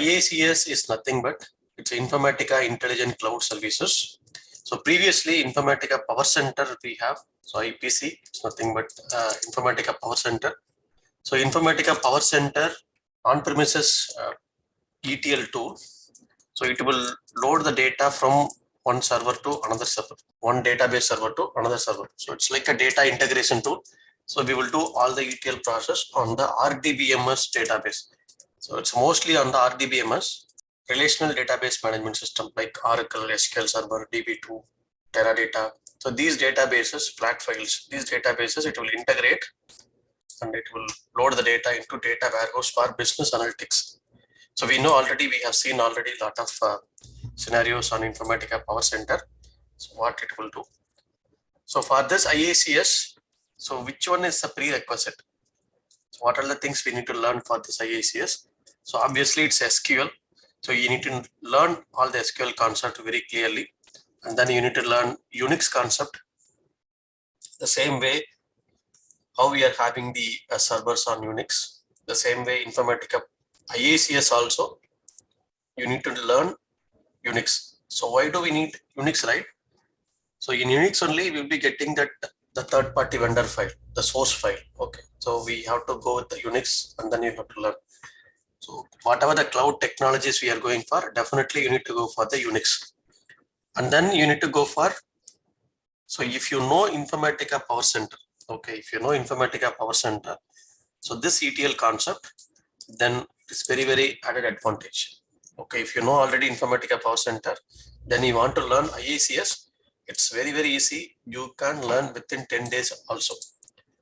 IICS is nothing but it's Informatica Intelligent Cloud Services. So previously Informatica PowerCenter we have. So IPC is nothing but Informatica PowerCenter. So Informatica PowerCenter on-premises ETL tool. So it will load the data from one server to another server, one database server to another server. So it's like a data integration tool. So we will do all the ETL process on the RDBMS database. So it's mostly on the RDBMS, relational database management system like Oracle, SQL Server, DB2, Teradata. So these databases, flat files, these databases, it will integrate and it will load the data into data warehouse for business analytics. So we know already, we have seen already a lot of scenarios on Informatica PowerCenter. So what it will do. So for this IICS, so which one is a prerequisite? So what are the things we need to learn for this IICS? So obviously it's SQL. So you need to learn all the SQL concept very clearly. And then you need to learn Unix concept. The same way how we are having the servers on Unix. The same way Informatica IICS also, you need to learn Unix. So why do we need Unix, right? So in Unix only we'll be getting that the third-party vendor file, the source file. Okay, so we have to go with the Unix and then you have to learn. So whatever the cloud technologies we are going for, definitely you need to go for the Unix. And then you need to go for, so if you know Informatica PowerCenter, okay, if you know Informatica PowerCenter, so this ETL concept, then it's very, very added advantage. Okay, if you know already Informatica PowerCenter, then you want to learn IICS, it's very, very easy. You can learn within 10 days also.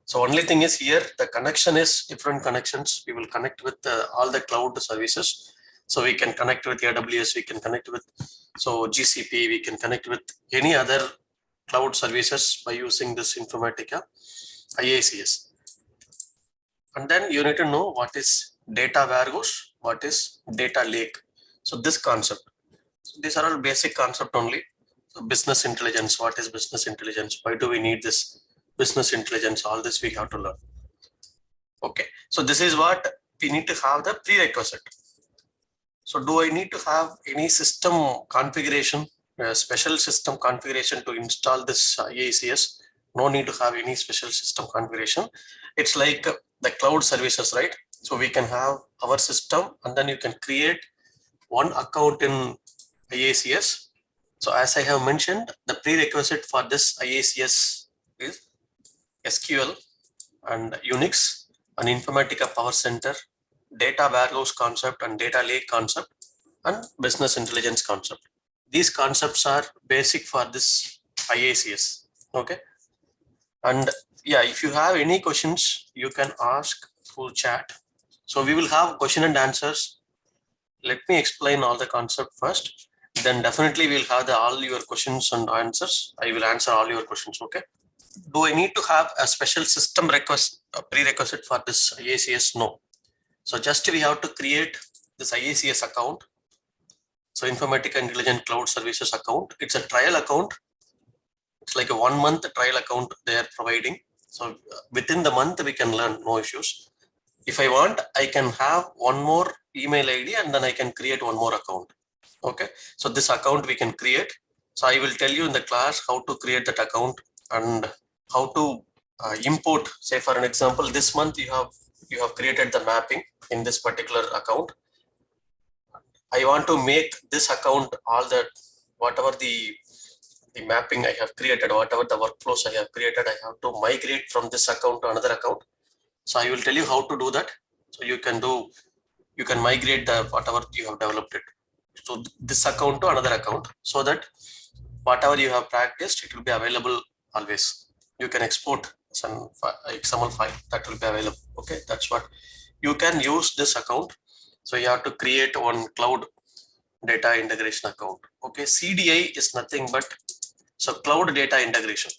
So only thing is here, the connection is different connections. We will connect with all the cloud services. So we can connect with AWS, we can connect with GCP, we can connect with any other cloud services by using this Informatica IICS. And then you need to know what is data warehouse, what is data lake. So this concept, so these are all basic concept only. So business intelligence, what is business intelligence? Why do we need this business intelligence? All this we have to learn. Okay, so this is what we need to have the prerequisite. So do I need to have any system configuration, special system configuration to install this IICS? No need to have any special system configuration. It's like the cloud services, right? So we can have our system and then you can create one account in IICS. So as I have mentioned, the prerequisite for this IICS is SQL and Unix and Informatica PowerCenter, data warehouse concept and data lake concept and business intelligence concept. These concepts are basic for this IICS. Okay. And yeah, if you have any questions, you can ask through chat. So we will have question and answers. Let me explain all the concept first. Then definitely we'll have all your questions and answers. I will answer all your questions. Okay. Do I need to have a special system prerequisite for this IICS? No. So just we have to create this IICS account. So Informatica Intelligent Cloud Services account. It's a trial account. It's like a 1 month trial account they are providing. So within the month we can learn, no issues. If I want, I can have one more email ID and then I can create one more account. Okay. So this account we can create. So I will tell you in the class how to create that account and how to import. Say for an example, this month you have created the mapping in this particular account. I want to make this account all that whatever the mapping I have created, whatever the workflows I have created, I have to migrate from this account to another account. So I will tell you how to do that. So you can migrate the whatever you have developed it. So this account to another account so that whatever you have practiced, it will be available always. You can export some XML file that will be available. Okay, that's what you can use this account. So you have to create one cloud data integration account. Okay, CDI is nothing but cloud data integration.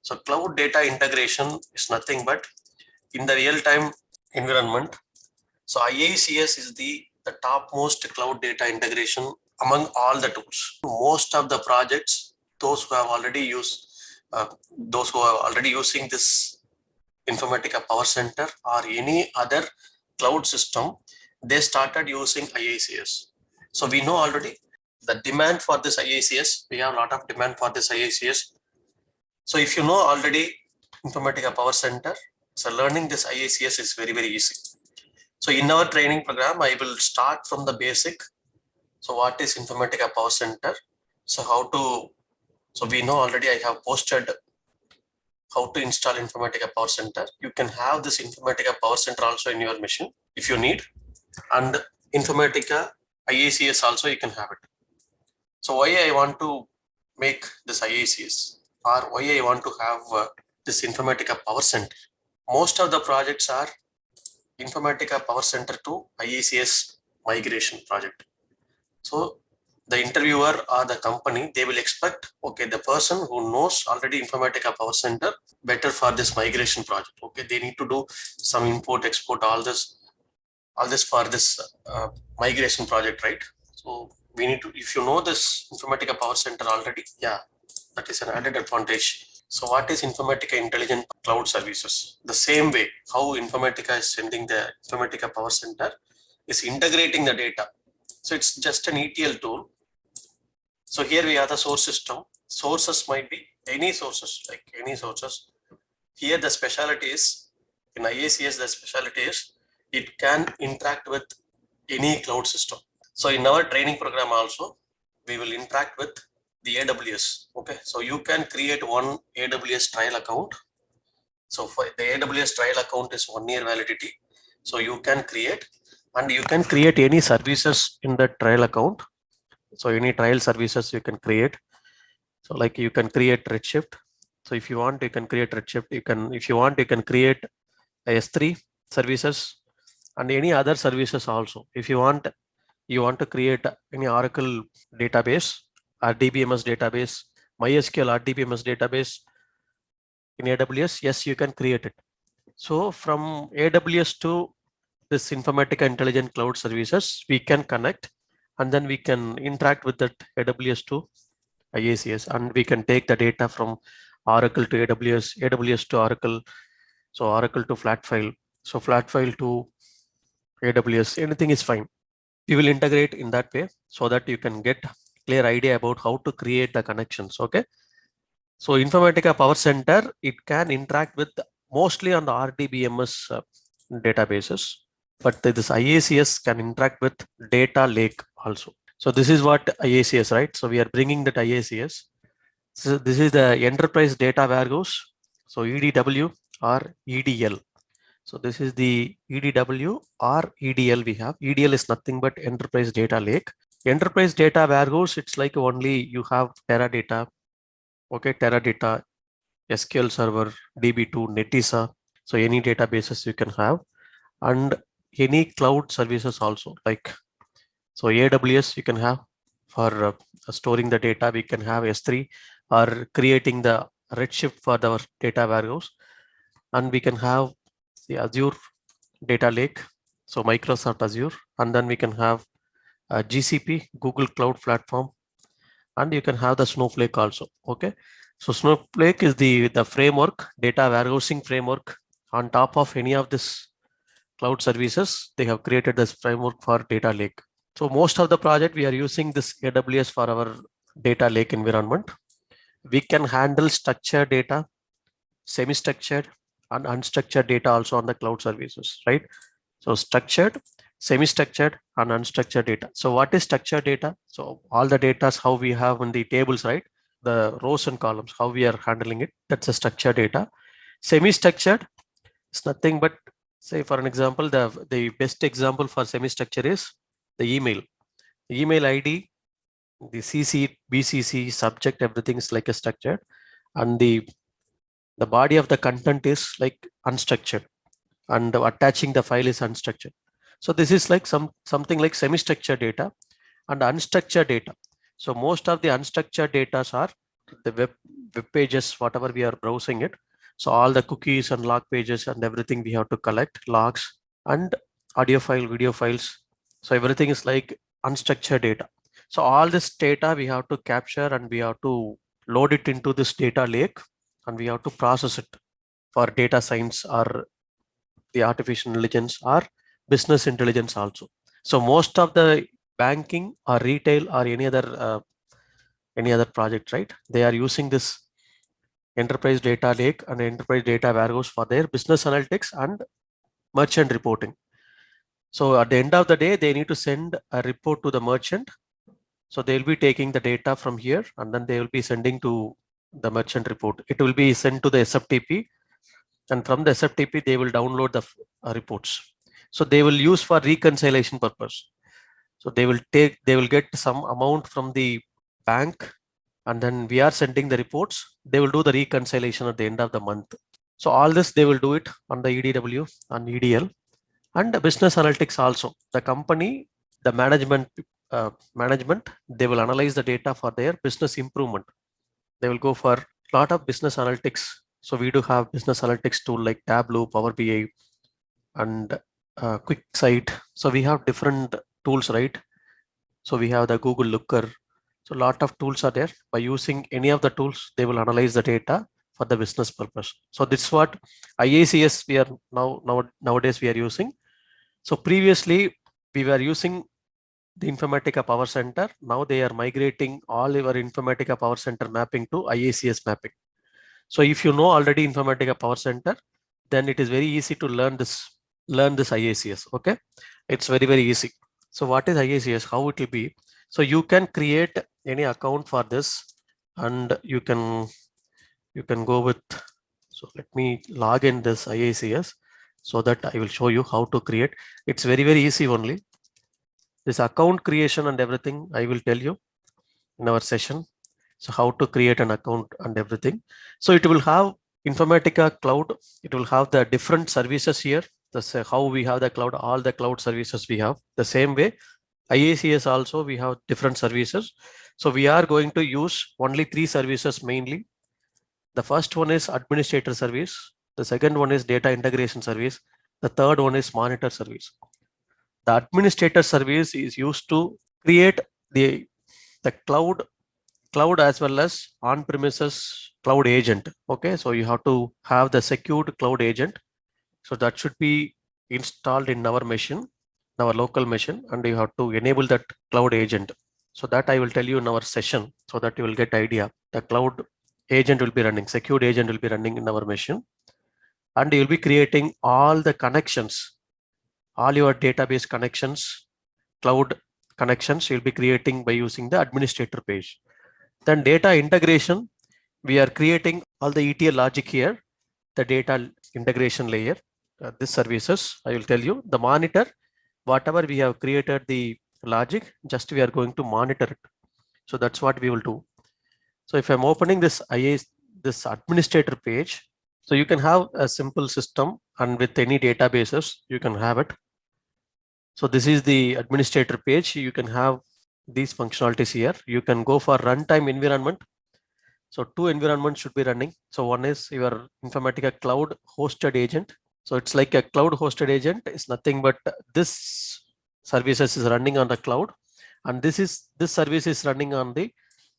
So cloud data integration is nothing but in the real-time environment. So IICS is the topmost cloud data integration among all the tools. Most of the projects, those who have already used, those who are already using this Informatica PowerCenter or any other cloud system, they started using IICS. So we know already the demand for this IICS, we have a lot of demand for this IICS. So if you know already Informatica PowerCenter, so learning this IICS is very, very easy. So in our training program, I will start from the basic. So what is Informatica PowerCenter? So we know already I have posted how to install Informatica PowerCenter. You can have this Informatica PowerCenter also in your machine if you need, and Informatica IICS also you can have it. So why I want to make this IICS, or why I want to have this Informatica PowerCenter? Most of the projects are Informatica PowerCenter to IICS migration project. So the interviewer or the company, they will expect, okay, the person who knows already Informatica PowerCenter better for this migration project. Okay, they need to do some import, export, all this for this migration project, right? So we need to, if you know this Informatica PowerCenter already, yeah, that is an added advantage. So what is Informatica Intelligent Cloud Services? The same way how Informatica is sending the Informatica PowerCenter is integrating the data. So it's just an ETL tool. So here we have the source system. Sources might be any sources, like any sources. Here the specialty is, in IICS, the specialty is it can interact with any cloud system. So in our training program also, we will interact with the AWS. Okay, so you can create one AWS trial account. So for the AWS trial account is 1 year validity. So you can create, and you can create any services in the trial account. So any trial services you can create. So like you can create Redshift. So if you want, you can create Redshift. You can, if you want, you can create S3 services and any other services also. If you want to create any Oracle database, RDBMS database, MySQL RDBMS database in AWS, yes, you can create it. So from AWS to this Informatica Intelligent Cloud Services, we can connect, and then we can interact with that AWS to IICS, and we can take the data from Oracle to AWS, AWS to Oracle, so Oracle to flat file, so flat file to AWS, anything is fine. We will integrate in that way so that you can get clear idea about how to create the connections. Okay. So Informatica PowerCenter, it can interact with mostly on the RDBMS databases, but this IICS can interact with data lake also. So this is what IICS, right? So we are bringing that IICS. So this is the enterprise data warehouse. So EDW or EDL. So this is the EDW or EDL we have. EDL is nothing but enterprise data lake. Enterprise data warehouse, it's like only you have Teradata, okay, Teradata, SQL Server, DB2, Netissa. So any databases you can have, and any cloud services also, like so AWS you can have for storing the data. We can have S3 or creating the Redshift for our data warehouse, and we can have the Azure data lake, so Microsoft Azure, and then we can have GCP, Google Cloud Platform, and you can have the Snowflake also. Okay, so Snowflake is the framework, data warehousing framework. On top of any of this cloud services, they have created this framework for data lake. So most of the project we are using this AWS for our data lake environment. We can handle structured data, semi-structured and unstructured data also on the cloud services, right? So structured, semi-structured and unstructured data. So what is structured data? So all the data how we have in the tables, right? The rows and columns, how we are handling it. That's a structured data. Semi-structured is nothing but, say for an example, the best example for semi-structure is the email. The email ID, the CC, BCC, subject, everything is like a structured, and the body of the content is like unstructured, and attaching the file is unstructured. So this is like something like semi-structured data and unstructured data. So most of the unstructured data are the web pages, whatever we are browsing it. So all the cookies and log pages and everything we have to collect, logs and audio file, video files. So everything is like unstructured data. So all this data we have to capture, and we have to load it into this data lake, and we have to process it for data science or the artificial intelligence or business intelligence also. So most of the banking or retail or any other project, right? They are using this enterprise data lake and enterprise data warehouse for their business analytics and merchant reporting. So at the end of the day, they need to send a report to the merchant. So they'll be taking the data from here and then they will be sending to the merchant report. It will be sent to the SFTP, and from the SFTP, they will download the reports. So they will use for reconciliation purpose. So they will get some amount from the bank, and then we are sending the reports. They will do the reconciliation at the end of the month. So all this, they will do it on the EDW and EDL and the business analytics also. The company, the management, they will analyze the data for their business improvement. They will go for a lot of business analytics. So we do have business analytics tool like Tableau, Power BI, and QuickSight. So we have different tools, right? So we have the Google Looker. So a lot of tools are there. By using any of the tools, they will analyze the data for the business purpose. So this is what IICS we are nowadays we are using. So previously we were using the Informatica PowerCenter. Now they are migrating all our Informatica PowerCenter mapping to IICS mapping. So if you know already Informatica PowerCenter, then it is very easy to learn this IICS. Okay, it's very easy. So what is IICS? How it will be? So you can create any account for this, and you can go with. So let me log in this IICS so that I will show you how to create. It's very easy only. This account creation and everything I will tell you in our session. So how to create an account and everything. So it will have Informatica Cloud. It will have the different services here. That's how we have the cloud, all the cloud services we have. The same way, IICS also we have different services. So we are going to use only 3 services mainly. The first one is administrator service. The second one is data integration service. The third one is monitor service. The administrator service is used to create the cloud as well as on-premises cloud agent. Okay, so you have to have the secured cloud agent. So that should be installed in our machine, our local machine, and you have to enable that cloud agent. So that I will tell you in our session so that you will get idea. The cloud agent will be running, secured agent will be running in our machine, and you will be creating all the connections, all your database connections, cloud connections you'll be creating by using the administrator page. Then data integration, we are creating all the ETL logic here, the data integration layer, this services, I will tell you. The monitor, whatever we have created the logic, just we are going to monitor it. So that's what we will do. So if I'm opening this this administrator page, so you can have a simple system, and with any databases, you can have it. So this is the administrator page. You can have these functionalities here. You can go for runtime environment. So 2 environments should be running. So one is your Informatica Cloud hosted agent. So it's like a cloud hosted agent. It's nothing but this services is running on the cloud, and this service is running on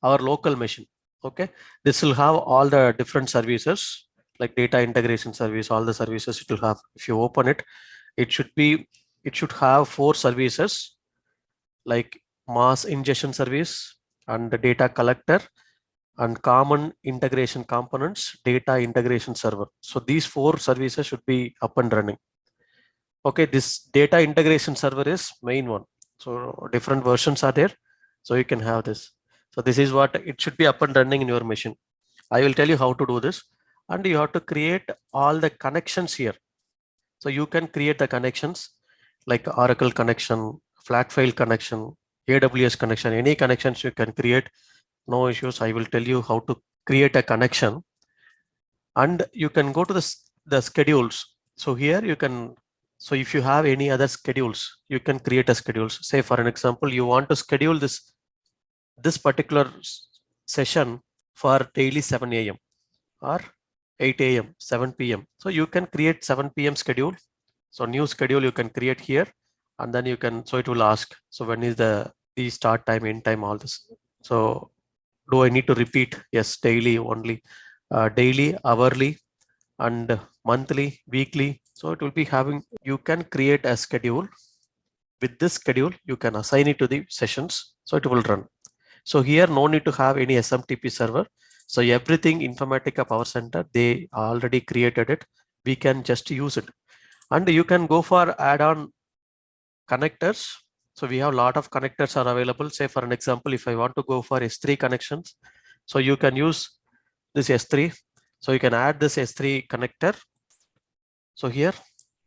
our local machine. Okay, this will have all the different services like data integration service, all the services it will have. If you open it, it should have 4 services like mass ingestion service and the data collector and common integration components, data integration server. So these 4 services should be up and running. Okay, this data integration server is main one. So different versions are there. So you can have this. So this is what it should be up and running in your machine. I will tell you how to do this, and you have to create all the connections here. So you can create the connections like Oracle connection, flat file connection, AWS connection, any connections you can create. No issues. I will tell you how to create a connection, and you can go to the schedules. So here you can, so if you have any other schedules, you can create a schedules. Say for an example, you want to schedule this particular session for daily 7 a.m. or 8 a.m., 7 p.m. So you can create 7 p.m. schedule. So new schedule you can create here, and then you can, so it will ask, so when is the start time, end time, all this. So do I need to repeat? Yes, daily only, daily, hourly, and monthly, weekly. So it will be having, you can create a schedule with this schedule, you can assign it to the sessions, so it will run. So here, no need to have any SMTP server. So everything Informatica PowerCenter, they already created it. We can just use it. And you can go for add-on connectors. So we have a lot of connectors are available. Say for an example, if I want to go for S3 connections, so you can use this S3. So you can add this S3 connector. So here,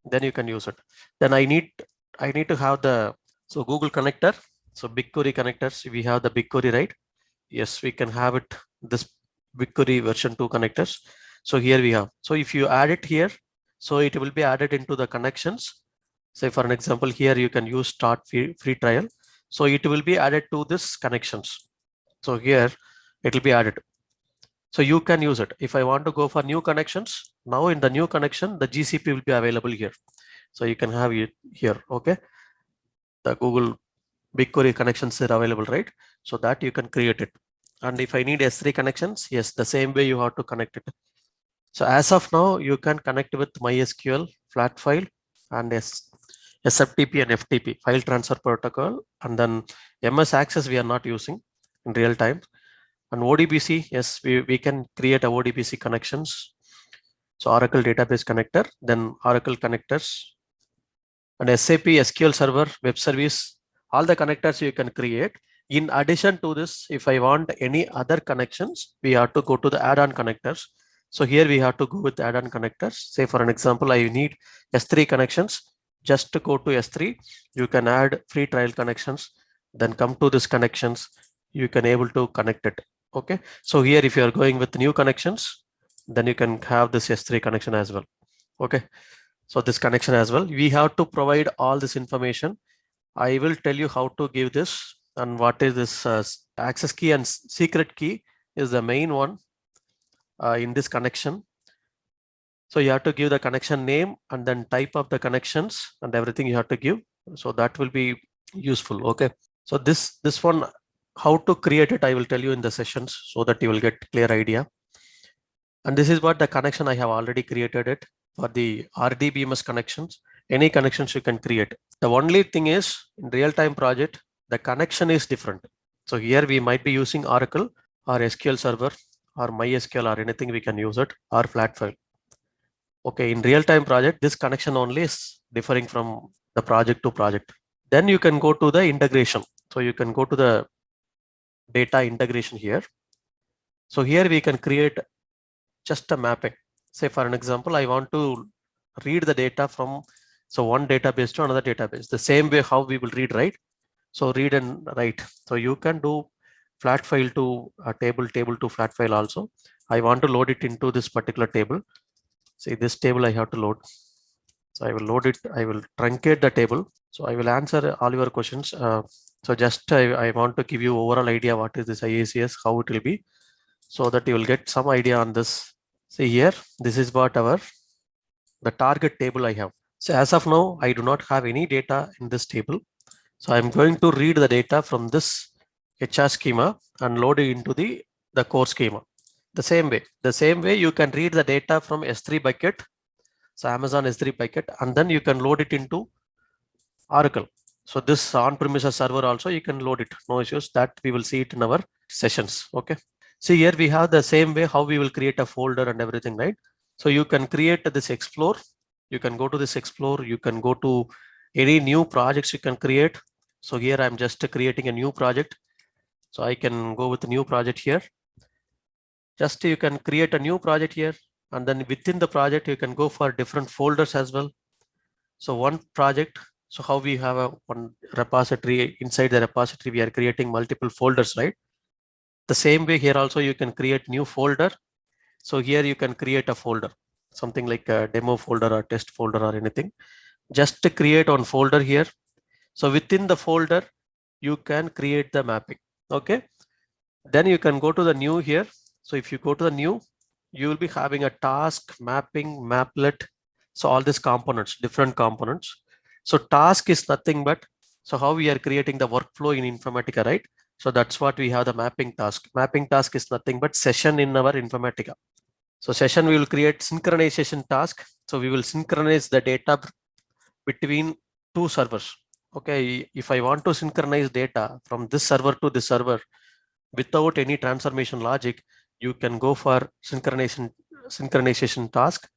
then you can use it. Then I need to have the Google connector. So Bigquery connectors, we have the Bigquery, right? Yes, we can have it, this Bigquery version 2 connectors. So here we have. So if you add it here, so it will be added into the connections. Say for an example, here you can use start free trial. So it will be added to this connections. So here it will be added. So you can use it. If I want to go for new connections, now in the new connection, the GCP will be available here. So you can have it here, okay? The Google Bigquery connections are available, right? So that you can create it. And if I need S3 connections, yes, the same way you have to connect it. So as of now, you can connect with MySQL, flat file, and SFTP and FTP, file transfer protocol. And then MS Access we are not using in real time. And ODBC, yes, we can create a ODBC connections. So Oracle database connector, then Oracle connectors, and SAP SQL Server web service, all the connectors you can create. In addition to this, if I want any other connections, we have to go to the add-on connectors. So here we have to go with add-on connectors. Say for an example, I need S3 connections. Just to go to S3, you can add free trial connections, then come to this connections, you can able to connect it. Okay. So here, if you are going with new connections, then you can have this S3 connection as well. Okay. So this connection as well, we have to provide all this information. I will tell you how to give this and what is this access key and secret key is the main one in this connection. So you have to give the connection name and then type of the connections and everything you have to give. So that will be useful. Okay. So this one, how to create it, I will tell you in the sessions so that you will get clear idea. And this is what the connection I have already created it for the RDBMS connections. Any connections you can create. The only thing is in real-time project, the connection is different. So here we might be using Oracle or SQL Server or MySQL or anything we can use it or flat file. Okay, in real-time project, this connection only is differing from the project to project. Then you can go to the integration. So you can go to the data integration here. So here we can create just a mapping. Say for an example, I want to read the data from one database to another database. The same way how we will read, right? So read and write. So you can do flat file to a table to flat file also. I want to load it into this particular table. See this table I have to load. So I will load it. I will truncate the table. So I will answer all your questions. So just I want to give you overall idea what is this IICS, how it will be, so that you will get some idea on this. See here, this is what the target table I have. So as of now, I do not have any data in this table. So I'm going to read the data from this HR schema and load it into the core schema. The same way you can read the data from S3 bucket. So Amazon S3 bucket, and then you can load it into Oracle. So this on-premises server also you can load it. No issues. That we will see it in our sessions. Okay. See here we have the same way how we will create a folder and everything, right? So you can create this explore. You can go to this explore. You can go to any new projects you can create. So here I'm just creating a new project. So I can go with a new project here. Just you can create a new project here, and then within the project you can go for different folders as well. So one project. So how we have one repository, inside the repository we are creating multiple folders, right? The same way here also you can create new folder. So here you can create a folder, something like a demo folder or test folder or anything. Just to create one folder here. So within the folder, you can create the mapping. Okay. Then you can go to the new here. So if you go to the new, you will be having a task, mapping, maplet. So all these components, different components. So task is nothing but, so how we are creating the workflow in Informatica, right? So that's what we have the mapping task. Mapping task is nothing but session in our Informatica. So session, we will create synchronization task. So we will synchronize the data between two servers. Okay, if I want to synchronize data from this server to this server without any transformation logic, you can go for synchronization task,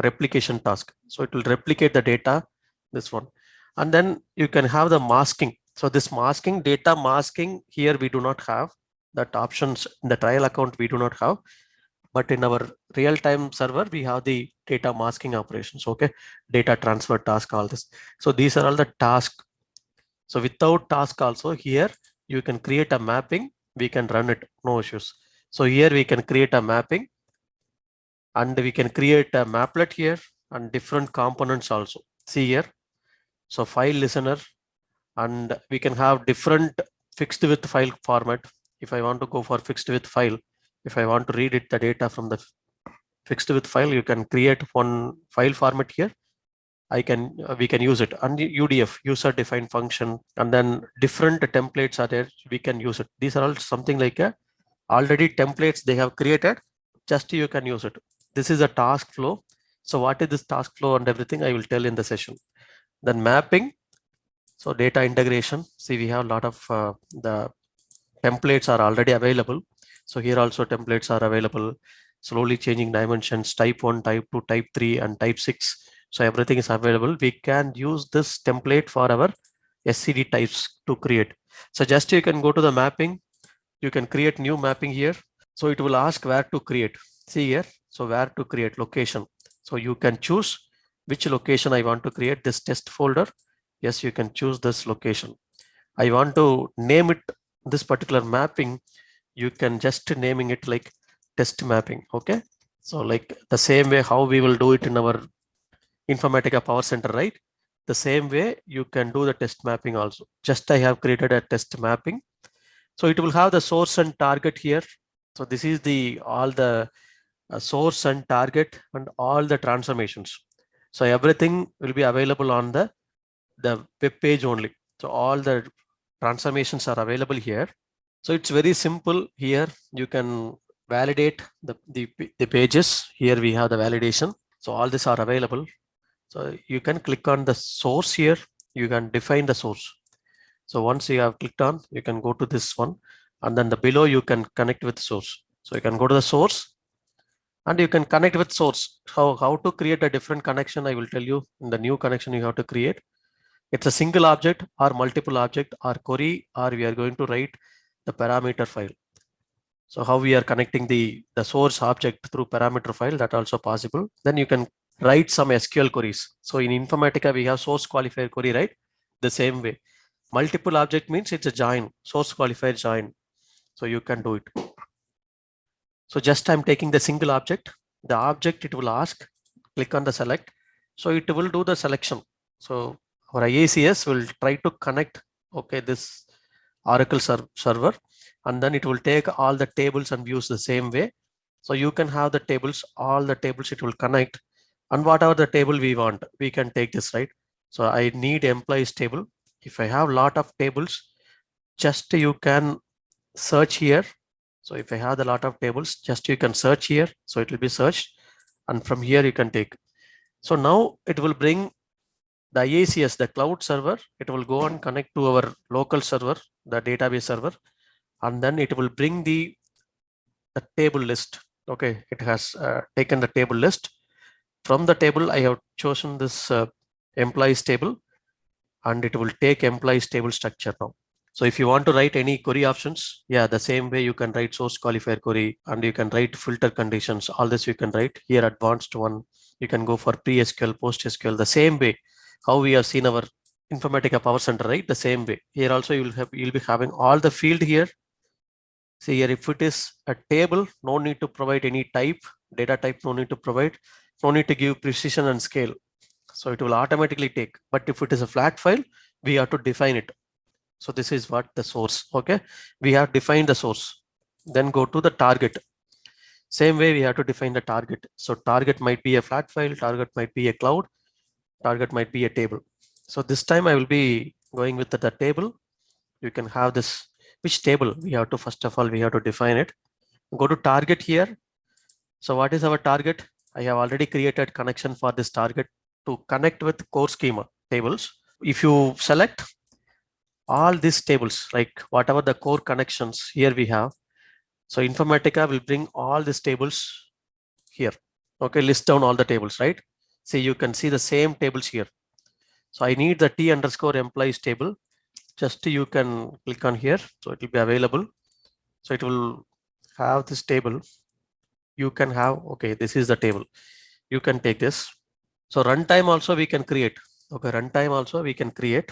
replication task. So it will replicate the data, this one. And then you can have the masking. So this masking, data masking, here we do not have that options in the trial account, we do not have. But in our real-time server, we have the data masking operations, okay? Data transfer task, all this. So these are all the tasks. So without task also here, you can create a mapping, we can run it, no issues. So here we can create a mapping and we can create a maplet here and different components also. See here, so file listener, and we can have different fixed width file format. If I want to go for fixed width file, if I want to read it, the data from the fixed width file, you can create one file format here. We can use it, and UDF, user defined function, and then different templates are there, we can use it. These are all something like a already templates they have created, just you can use it. This is a task flow. So what is this task flow and everything, I will tell in the session. Then mapping, so data integration. See, we have a lot of the templates are already available. So here also templates are available. Slowly changing dimensions, type 1, type 2, type 3, and type 6. So everything is available. We can use this template for our SCD types to create. So just you can go to the mapping. You can create new mapping here. So it will ask where to create. See here. So where to create location. So you can choose which location I want to create this test folder. Yes, you can choose this location. I want to name it this particular mapping. You can just naming it like test mapping. Okay. So like the same way how we will do it in our Informatica PowerCenter, right? The same way you can do the test mapping also. Just I have created a test mapping. So it will have the source and target here. So this is the all the source and target and all the transformations. So everything will be available on the web page only. So all the transformations are available here. So it's very simple here. You can validate the pages. Here we have the validation. So all these are available. So you can click on the source here. You can define the source. So once you have clicked on, you can go to this one, and then the below you can connect with source. So you can go to the source and you can connect with source. How to create a different connection, I will tell you in the new connection you have to create. It's a single object or multiple object or query, or we are going to write the parameter file. So how we are connecting the source object through parameter file, that also possible. Then you can write some SQL queries. So in Informatica, we have source qualifier query, right? The same way. Multiple object means it's a join, source qualifier join. So you can do it. So just I'm taking the single object. The object it will ask, click on the select. So it will do the selection. So our IICS will try to connect, okay, this Oracle server, and then it will take all the tables and views the same way. So you can have the tables, all the tables it will connect, and whatever the table we want, we can take this, right? So I need employees table. If I have a lot of tables, just you can search here. So if I have a lot of tables, just you can search here. So it will be searched, and from here you can take. So now it will bring the IICS, the cloud server, it will go and connect to our local server, the database server, and then it will bring the table list. Okay, it has taken the table list. From the table, I have chosen this employees table, and it will take employees table structure now. So if you want to write any query options, yeah, the same way you can write source qualifier query, and you can write filter conditions. All this you can write here. Advanced one, you can go for pre-SQL, post-SQL, the same way how we have seen our Informatica PowerCenter, right? The same way here also you'll be having all the field here. See here, if it is a table, no need to provide any type, data type, no need to provide, no need to give precision and scale. So it will automatically take. But if it is a flat file, we have to define it. So this is what the source. Okay, we have defined the source. Then go to the target. Same way we have to define the target. So target might be a flat file, target might be a cloud, target might be a table. So this time I will be going with the table. You can have this, which table we have to, first of all, we have to define it. Go to target here. So what is our target? I have already created connection for this target to connect with core schema tables. If you select, all these tables, like whatever the core connections here we have. So Informatica will bring all these tables here. Okay, list down all the tables, right? See, you can see the same tables here. So I need the T underscore employees table. Just you can click on here. So it will be available. So it will have this table. You can have, okay, this is the table. You can take this. So runtime also we can create. Okay, runtime also we can create.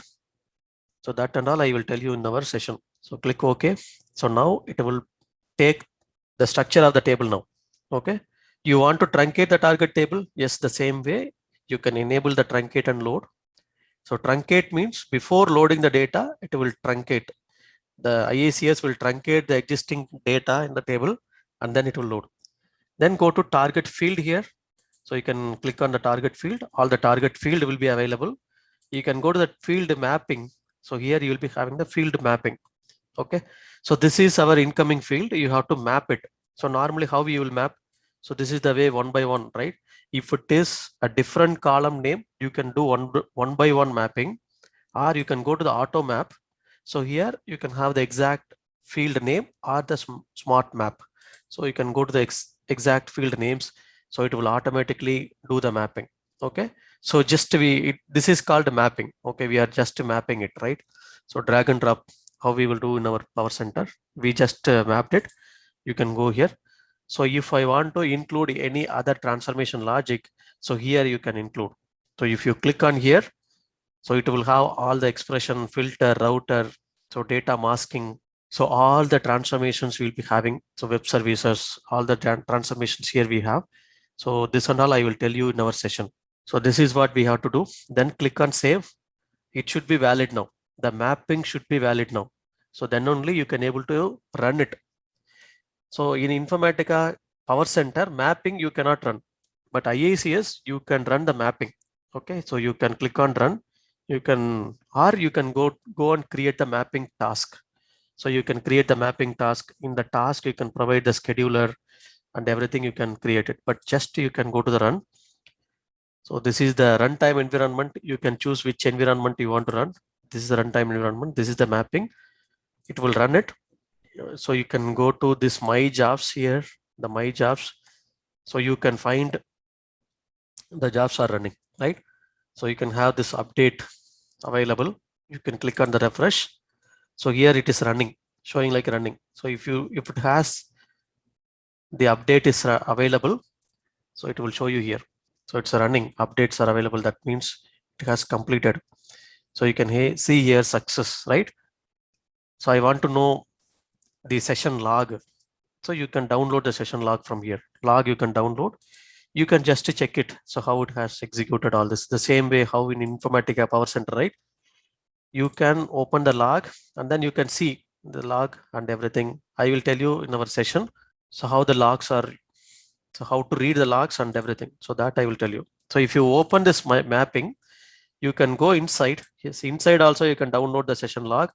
So that and all I will tell you in our session. So click OK. So now it will take the structure of the table now. Okay. You want to truncate the target table? Yes, the same way you can enable the truncate and load. So truncate means before loading the data, it will truncate. The IICS will truncate the existing data in the table and then it will load. Then go to target field here. So you can click on the target field. All the target field will be available. You can go to the field mapping. So here you will be having the field mapping. Okay. So this is our incoming field. You have to map it. So normally how you will map? So this is the way one by one, right? If it is a different column name, you can do one by one mapping, or you can go to the auto map. So here you can have the exact field name or the smart map. So you can go to the exact field names. So it will automatically do the mapping. Okay. So just this is called mapping. Okay. We are just mapping it, right? So drag and drop how we will do in our PowerCenter. We just mapped it. You can go here. So if I want to include any other transformation logic, so here you can include. So if you click on here, so it will have all the expression, filter, router, so data masking. So all the transformations we'll be having. So web services, all the transformations here we have. So this and all I will tell you in our session. So this is what we have to do. Then click on save. It should be valid now. The mapping should be valid now. So then only you can able to run it. So in Informatica PowerCenter, mapping you cannot run, but IICS you can run the mapping. Okay, so you can click on run. You can, or you can go and create the mapping task. So you can create the mapping task. In the task, you can provide the scheduler and everything you can create it, but just you can go to the run. So this is the runtime environment. You can choose which environment you want to run. This is the runtime environment. This is the mapping. It will run it. So you can go to this my jobs here, the my jobs. So you can find the jobs are running, right? So you can have this update available. You can click on the refresh. So here it is running, showing like running. So if it has the update is available, so it will show you here. So it's running, updates are available. That means it has completed. So you can see here success, right? So I want to know the session log. So you can download the session log from here. Log you can download. You can just check it. So how it has executed all this. The same way how in Informatica PowerCenter, right? You can open the log and then you can see the log and everything. I will tell you in our session. So how the logs are, so how to read the logs and everything. So that I will tell you. So if you open this mapping, you can go inside. Yes, inside also you can download the session log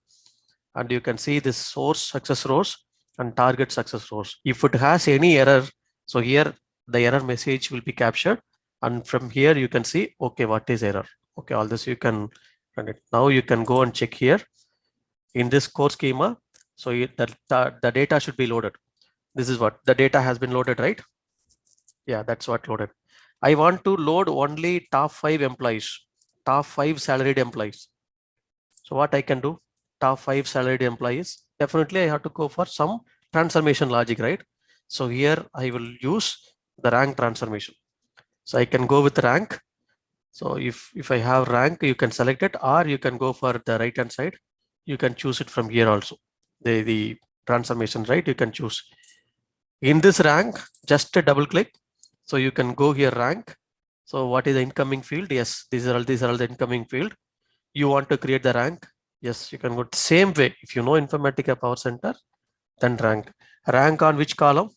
and you can see this source success rows and target success rows. If it has any error, so here the error message will be captured, and from here you can see, okay, what is error? Okay, all this you can run it. Now you can go and check here in this core schema. So the data should be loaded. This is what the data has been loaded, right? Yeah, that's what loaded. I want to load only top 5 employees, top 5 salaried employees. So what I can do? Top 5 salaried employees. Definitely I have to go for some transformation logic, right? So here I will use the rank transformation. So I can go with rank. So if I have rank, you can select it, or you can go for the right hand side. You can choose it from here also. The transformation, right? You can choose. In this rank, just a double click. So you can go here rank. So what is the incoming field? Yes, these are all the incoming field. You want to create the rank? Yes, you can go the same way. If you know Informatica PowerCenter, then rank. Rank on which column?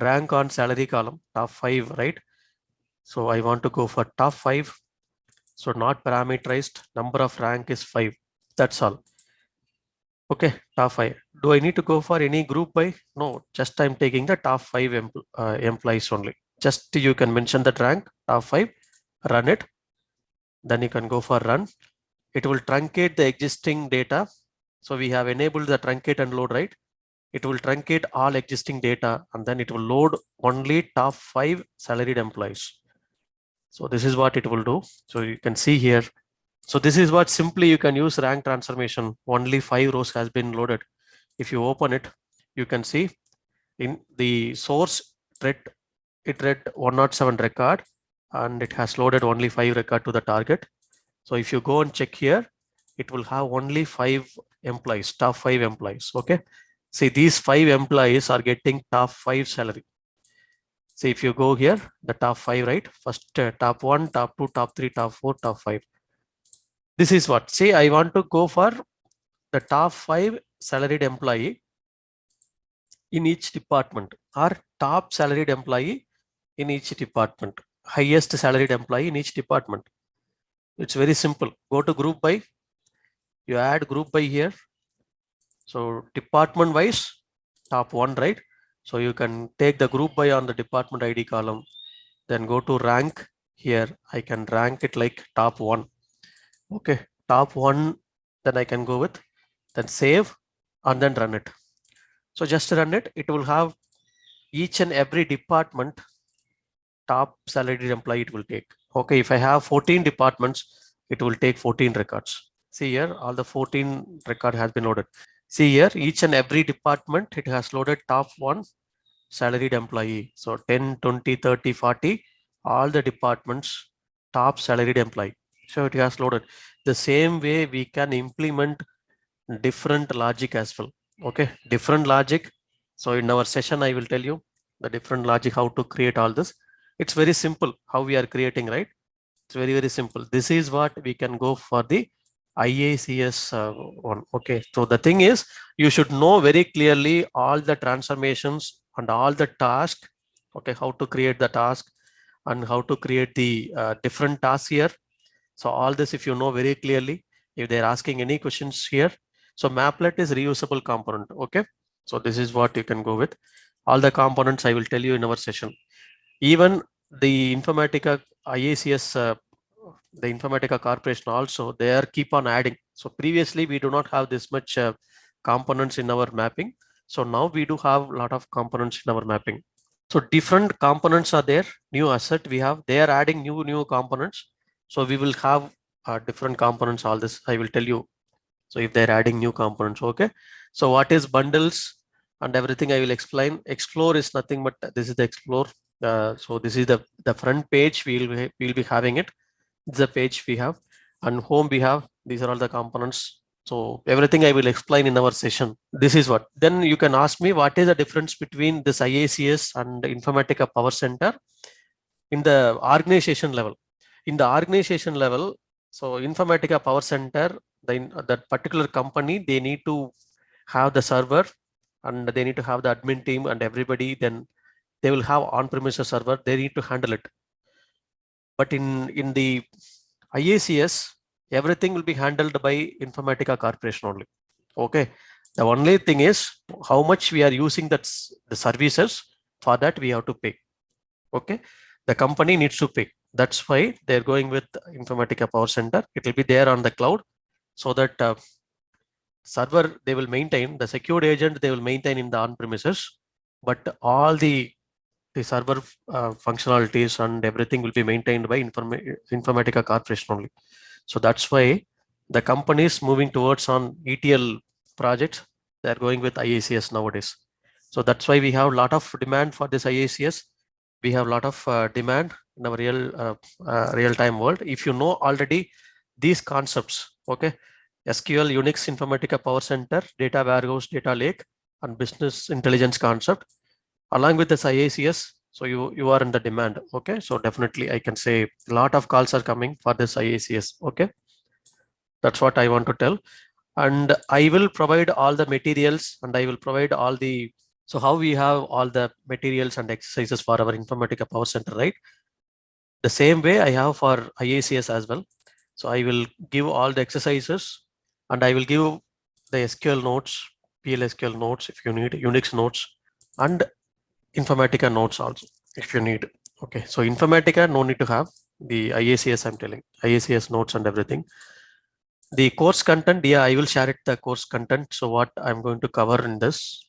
Rank on salary column, top 5, right? So I want to go for top 5. So not parameterized, number of rank is 5. That's all. Okay, top 5. Do I need to go for any group by? No, just I'm taking the top 5 employees only. Just you can mention that rank, top 5, run it. Then you can go for run. it will truncate the existing data. So we have enabled the truncate and load, right? It will truncate all existing data and then it will load only top 5 salaried employees. So this is what it will do. So you can see here. So this is what simply you can use rank transformation. Only 5 rows has been loaded. If you open it, you can see in the source it read 107 record and it has loaded only 5 record to the target. So if you go and check here, it will have only 5 employees, top 5 employees. Okay. See, these 5 employees are getting top 5 salary. See, if you go here, the top 5, right? First top 1, top 2, top 3, top 4, top 5. This is what, say I want to go for the top 5 salaried employee in each department or top salaried employee in each department, highest salaried employee in each department. It's very simple. Go to group by, you add group by here. So department wise, top 1, right? So you can take the group by on the department ID column, then go to rank here. I can rank it like top 1. Okay, top 1, then I can go with, then save and then run it. So just run it, it will have each and every department top salaried employee it will take. Okay, if I have 14 departments, it will take 14 records. See here, all the 14 record has been loaded. See here, each and every department, it has loaded top 1 salaried employee. So 10, 20, 30, 40, all the departments, top salaried employee. So it has loaded. The same way we can implement different logic as well. Okay, different logic. So in our session, I will tell you the different logic, how to create all this. It's very simple how we are creating, right? It's very, very simple. This is what we can go for the IICS one. Okay, so the thing is, you should know very clearly all the transformations and all the tasks. Okay, how to create the task and how to create the different tasks here. So all this, if you know very clearly, if they're asking any questions here, so maplet is reusable component. Okay, so this is what you can go with. All the components I will tell you in our session. Even the Informatica IICS, the Informatica Corporation also, they are keep on adding. So previously we do not have this much components in our mapping. So now we do have a lot of components in our mapping. So different components are there. New asset we have. They are adding new components. So we will have different components. All this I will tell you. So if they're adding new components, okay. So what is bundles and everything I will explain. Explore is nothing but this is the explore. So this is the front page. We'll be having it. This is the page we have, and home we have. These are all the components. So everything I will explain in our session. This is what. Then you can ask me what is the difference between this IICS and Informatica PowerCenter in the organization level. In the organization level, so Informatica PowerCenter, that particular company, they need to have the server and they need to have the admin team and everybody. Then they will have on-premises server. They need to handle it. But in the IICS, everything will be handled by Informatica Corporation only. Okay. The only thing is how much we are using the services. For that we have to pay. Okay. The company needs to pay. That's why they're going with Informatica PowerCenter. It will be there on the cloud, so that server they will maintain, the secured agent they will maintain in the on-premises, but all the server functionalities and everything will be maintained by Informatica Corporation only. So that's why the companies moving towards on ETL projects, they are going with IICS nowadays. So that's why we have a lot of demand for this IICS. We have a lot of demand in our real-time world. If you know already these concepts, okay, SQL, Unix, Informatica PowerCenter, data warehouse, data lake, and business intelligence concept, along with this IICS, so you are in the demand. Okay, so definitely I can say a lot of calls are coming for this IICS. Okay, that's what I want to tell. And I will provide all the materials and I will provide all the, so how we have all the materials and exercises for our Informatica PowerCenter, right? The same way I have for IICS as well. So I will give all the exercises and I will give the SQL notes, PLSQL notes if you need, Unix notes, and Informatica notes also if you need. Okay, so Informatica no need to have, the IICS I'm telling, IICS notes and everything. The course content, yeah, I will share it, the course content. So what I'm going to cover in this.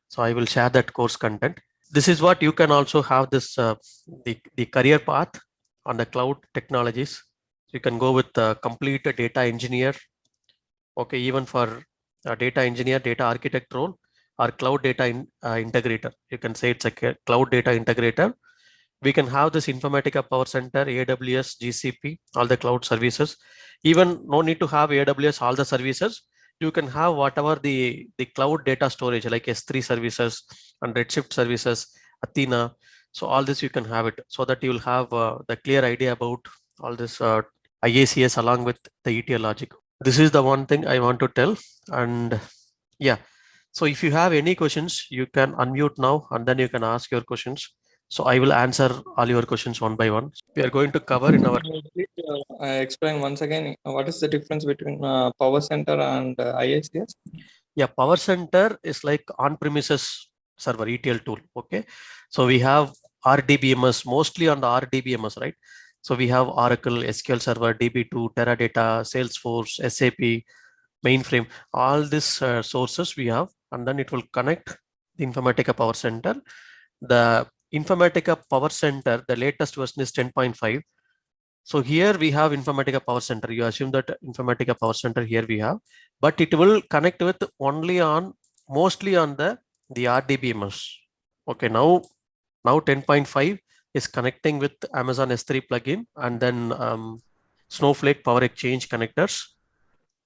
So I will share that course content. This is what you can also have this, the career path on the cloud technologies. You can go with complete data engineer. Okay, even for data engineer, data architect role, or cloud data integrator. You can say it's a cloud data integrator. We can have this Informatica PowerCenter, AWS, GCP, all the cloud services. Even no need to have AWS, all the services. You can have whatever the cloud data storage like S3 services and Redshift services, Athena. So all this you can have it, so that you will have the clear idea about all this IICS along with the ETL logic. This is the one thing I want to tell. And yeah, so if you have any questions, you can unmute now and then you can ask your questions. So I will answer all your questions one by one. We are going to cover in our. Explain once again what is the difference between PowerCenter and IICS? Yeah, PowerCenter is like on-premises server ETL tool. Okay, so we have RDBMS, mostly on the RDBMS, right? So we have Oracle, SQL Server, DB2, Teradata, Salesforce, SAP, mainframe, all these sources we have, and then it will connect the Informatica PowerCenter. The Informatica PowerCenter, the latest version is 10.5. So here we have Informatica PowerCenter. You assume that Informatica PowerCenter here we have, but it will connect with only on, mostly on the RDBMS. Okay, now 10.5 is connecting with Amazon S3 plugin, and then Snowflake Power Exchange connectors,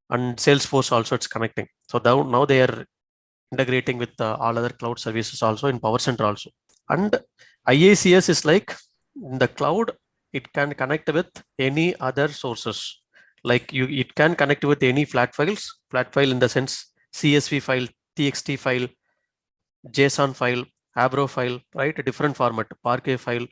and Salesforce also it's connecting. So now they are integrating with all other cloud services also in PowerCenter also. And IICS is like in the cloud, it can connect with any other sources. Like it can connect with any flat files, flat file in the sense CSV file, TXT file, JSON file, Avro file, right? A different format, Parquet file,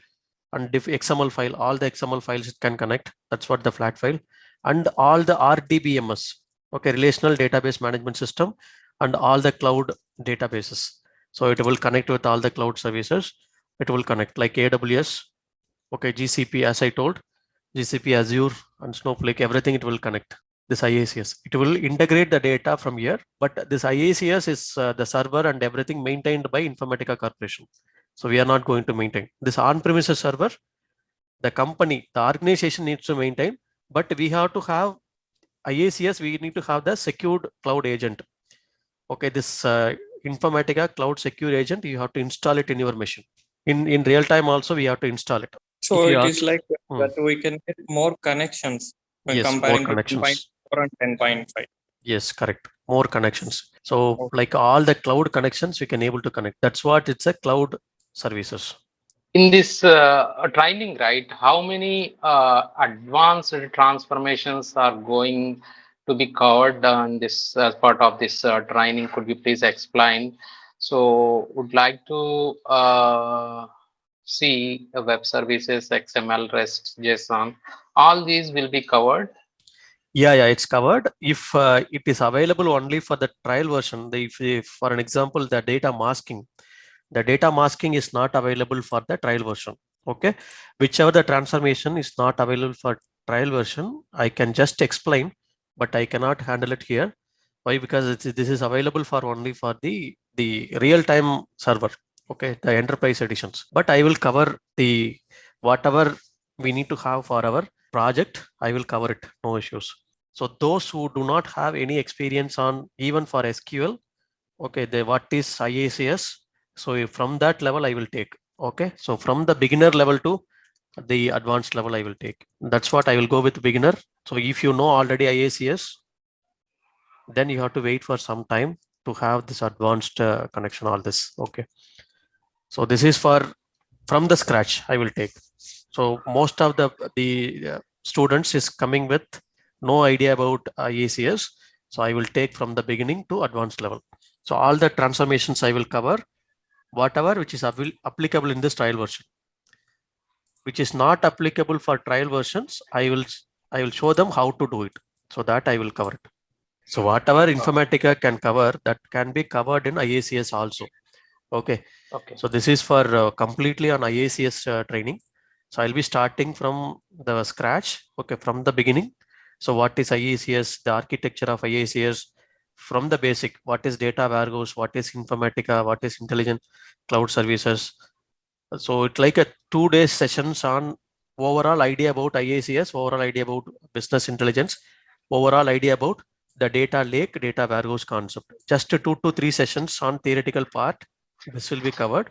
and XML file, all the XML files it can connect. That's what the flat file. And all the RDBMS, okay, relational database management system, and all the cloud databases. So it will connect with all the cloud services. It will connect like AWS, okay, GCP, as I told, GCP, Azure, and Snowflake, everything it will connect. This IICS, it will integrate the data from here, but this IICS is the server and everything maintained by Informatica Corporation. So we are not going to maintain this on-premises server. The company, the organization needs to maintain, but we have to have IICS. We need to have the secured cloud agent. Okay, this Informatica Cloud Secure Agent, you have to install it in your machine. In real time also, we have to install it. So it is like that we can get more connections when comparing to 10.4 and 10.5. Yes, correct. More connections. So like all the cloud connections, we can able to connect. That's what it's a cloud services. In this training, right, how many advanced transformations are going to be covered on this as part of this training? Could you please explain? So would like to see web services, XML, REST, JSON, all these will be covered. Yeah, it's covered. If it is available only for the trial version, if for an example, the data masking is not available for the trial version. Okay, whichever the transformation is not available for trial version, I can just explain, but I cannot handle it here. Why? Because this is available for only for the real-time server. Okay, the enterprise editions. But I will cover the whatever we need to have for our project. I will cover it, no issues. So those who do not have any experience on even for SQL, okay, what is IICS? So from that level I will take. Okay, so from the beginner level to the advanced level I will take. That's what I will go with beginner. So if you know already IICS, then you have to wait for some time to have this advanced connection, all this. Okay, so this is for from the scratch I will take. So most of the students is coming with no idea about IICS. So I will take from the beginning to advanced level. So all the transformations I will cover, whatever which is applicable in this trial version. Which is not applicable for trial versions, I will show them how to do it. So that I will cover it. So whatever Informatica can cover, that can be covered in IICS also. Okay. So this is for completely on IICS training. So I'll be starting from the scratch. Okay, from the beginning. So what is IICS, the architecture of IICS from the basic, what is data warehouse, what is Informatica, what is intelligent cloud services. So it's like a 2 day sessions on overall idea about IICS, overall idea about business intelligence, overall idea about the data lake, data warehouse concept. Just 2 to 3 sessions on theoretical part. This will be covered.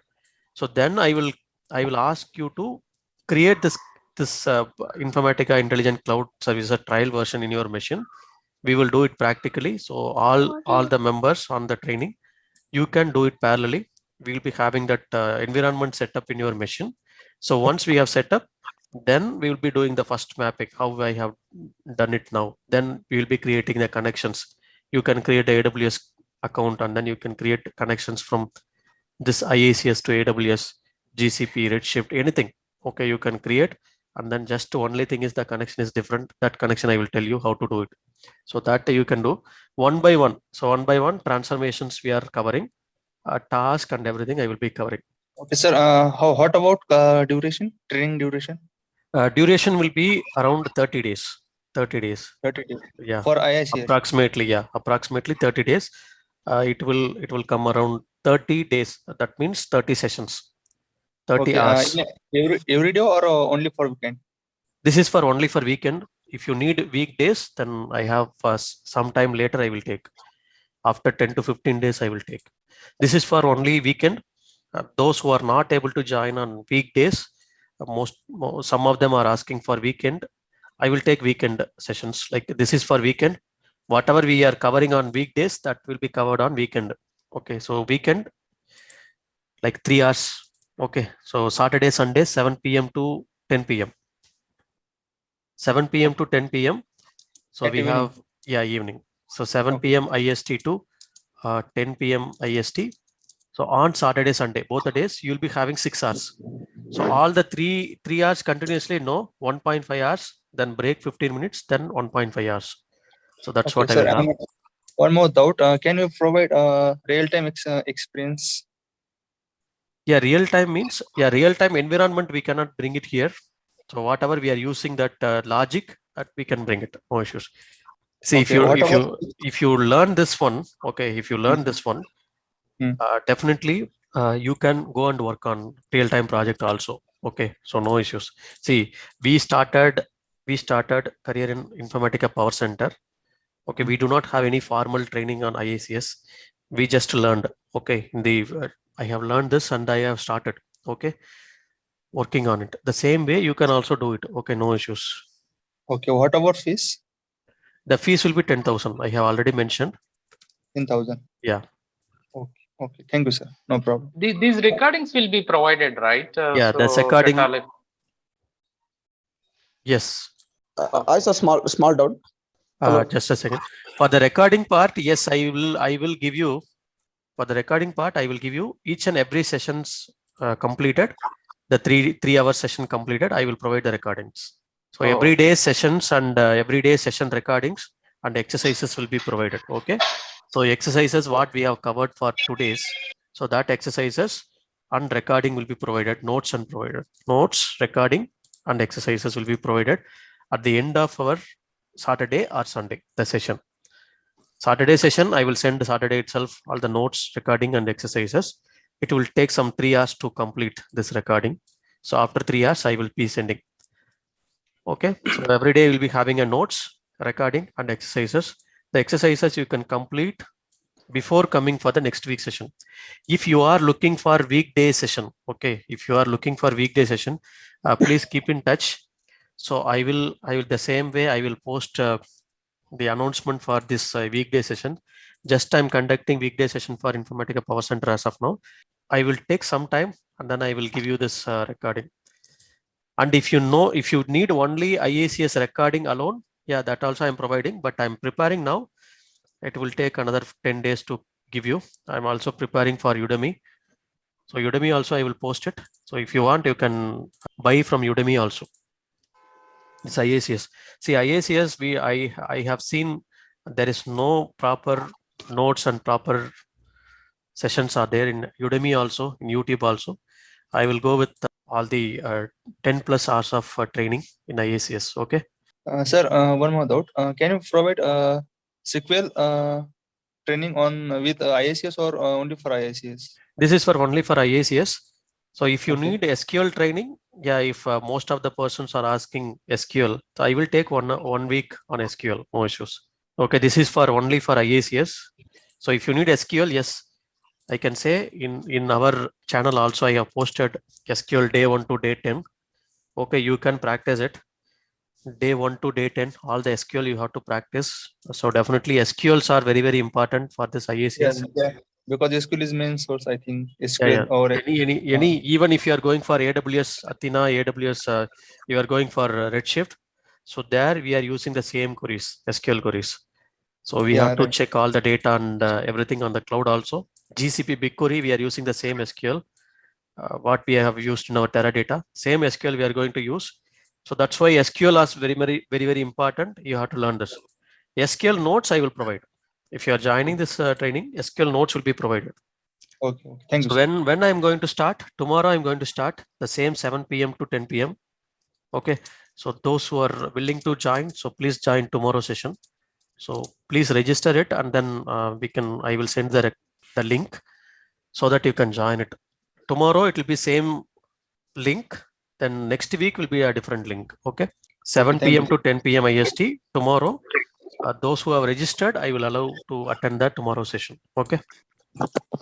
So then I will ask you to create this Informatica Intelligent Cloud Services trial version in your machine. We will do it practically. So all the members on the training, you can do it parallelly. We'll be having that environment set up in your machine. So once we have set up, then we will be doing the first mapping, how I have done it now. Then we will be creating the connections. You can create a AWS account, and then you can create connections from this IICS to AWS, GCP, Redshift, anything. Okay, you can create, and then just only thing is the connection is different. That connection I will tell you how to do it. So that you can do one by one. So one by one transformations we are covering, task and everything I will be covering. Okay, sir. What about duration? Training duration? Duration will be around 30 days. 30 days. 30 days. Yeah. For IICS. Approximately, yeah. Approximately 30 days. It will come around 30 days. That means 30 sessions. 30 hours. Every day or only for weekend? This is for only for weekend. If you need weekdays, then I have some time later I will take. After 10 to 15 days, I will take. This is for only weekend. Those who are not able to join on weekdays, some of them are asking for weekend. I will take weekend sessions. Like this is for weekend. Whatever we are covering on weekdays, that will be covered on weekend. Okay, so weekend, like 3 hours. Okay, so Saturday, Sunday, 7 p.m. to 10 p.m. 7 p.m. to 10 p.m. So At we evening. have, yeah, evening. So 7 p.m. IST to 10 p.m. IST. So on Saturday, Sunday, both the days, you'll be having 6 hours. So all the three hours continuously, no, 1.5 hours, then break 15 minutes, then 1.5 hours. So that's what I will have. One more doubt. Can you provide real-time experience? Yeah, real-time means, yeah, real-time environment, we cannot bring it here. So whatever we are using that logic, that we can bring it, no issues. See, Okay, if you learn this one, okay, if you learn this one, definitely you can go and work on real-time project also. Okay, so no issues. See, we started career in Informatica PowerCenter. Okay, we do not have any formal training on IICS. We just learned. Okay, I have learned this and I have started. Okay, working on it. The same way you can also do it. Okay, no issues. Okay, what about fees? The fees will be 10,000. I have already mentioned. 10,000. Yeah. Okay. Thank you, sir. No problem. These recordings will be provided, right? Yeah, the recording. Yes. I saw small doubt. Just a second. For the recording part, yes, I will give you. For the recording part, I will give you each and every sessions completed. The three hour session completed. I will provide the recordings. So everyday sessions and everyday session recordings and exercises will be provided. Okay. So exercises what we have covered for today's. So that exercises and recording will be provided. Notes and provided. Notes, recording, and exercises will be provided at the end of our Saturday or Sunday, the session. Saturday session, I will send Saturday itself all the notes, recording, and exercises. It will take some 3 hours to complete this recording. So after 3 hours, I will be sending. Okay, so every day we'll be having a notes, recording, and exercises. The exercises you can complete before coming for the next week session. If you are looking for weekday session, okay, if you are looking for weekday session, please keep in touch. So I will the same way I will post the announcement for this weekday session. Just I'm conducting weekday session for Informatica PowerCenter as of now. I will take some time and then I will give you this recording. And if you need only IICS recording alone, yeah, that also I'm providing, but I'm preparing now. It will take another 10 days to give you. I'm also preparing for Udemy. So Udemy also I will post it. So if you want, you can buy from Udemy also. It's IICS. See, IICS, I have seen there is no proper notes and proper sessions are there in Udemy also, in YouTube also. I will go with all the 10 plus hours of training in IICS. Okay. Sir, one more doubt. Can you provide SQL training on with IICS or only for IICS? This is for only for IICS. So if you Okay. need SQL training, yeah, if most of the persons are asking SQL, so I will take one week on SQL, no issues. Okay, this is for only for IICS. So if you need SQL, yes, I can say in our channel also I have posted SQL day 1 to day 10. Okay, you can practice it. Day 1 to day 10, all the SQL you have to practice. So definitely SQLs are very, very important for this IICS. Yeah. Because SQL is main source, I think. Yeah, SQL yeah. or Any even if you are going for AWS Athena, AWS, you are going for Redshift. So there we are using the same queries, SQL queries. So we have to right. check all the data and everything on the cloud also. GCP BigQuery, we are using the same SQL. What we have used in our Teradata, same SQL we are going to use. So that's why SQL is very, very, very, very important. You have to learn this. SQL notes I will provide. If you are joining this training, SQL notes will be provided. Okay. Thank you. So when I'm going to start, tomorrow I'm going to start the same 7 p.m. to 10 p.m. Okay. So those who are willing to join, so please join tomorrow session. So please register it and then I will send the link so that you can join it. Tomorrow it will be same link. Then next week will be a different link. Okay. 7 p.m. to 10 p.m. IST tomorrow. Those who have registered, I will allow to attend that tomorrow session. Okay.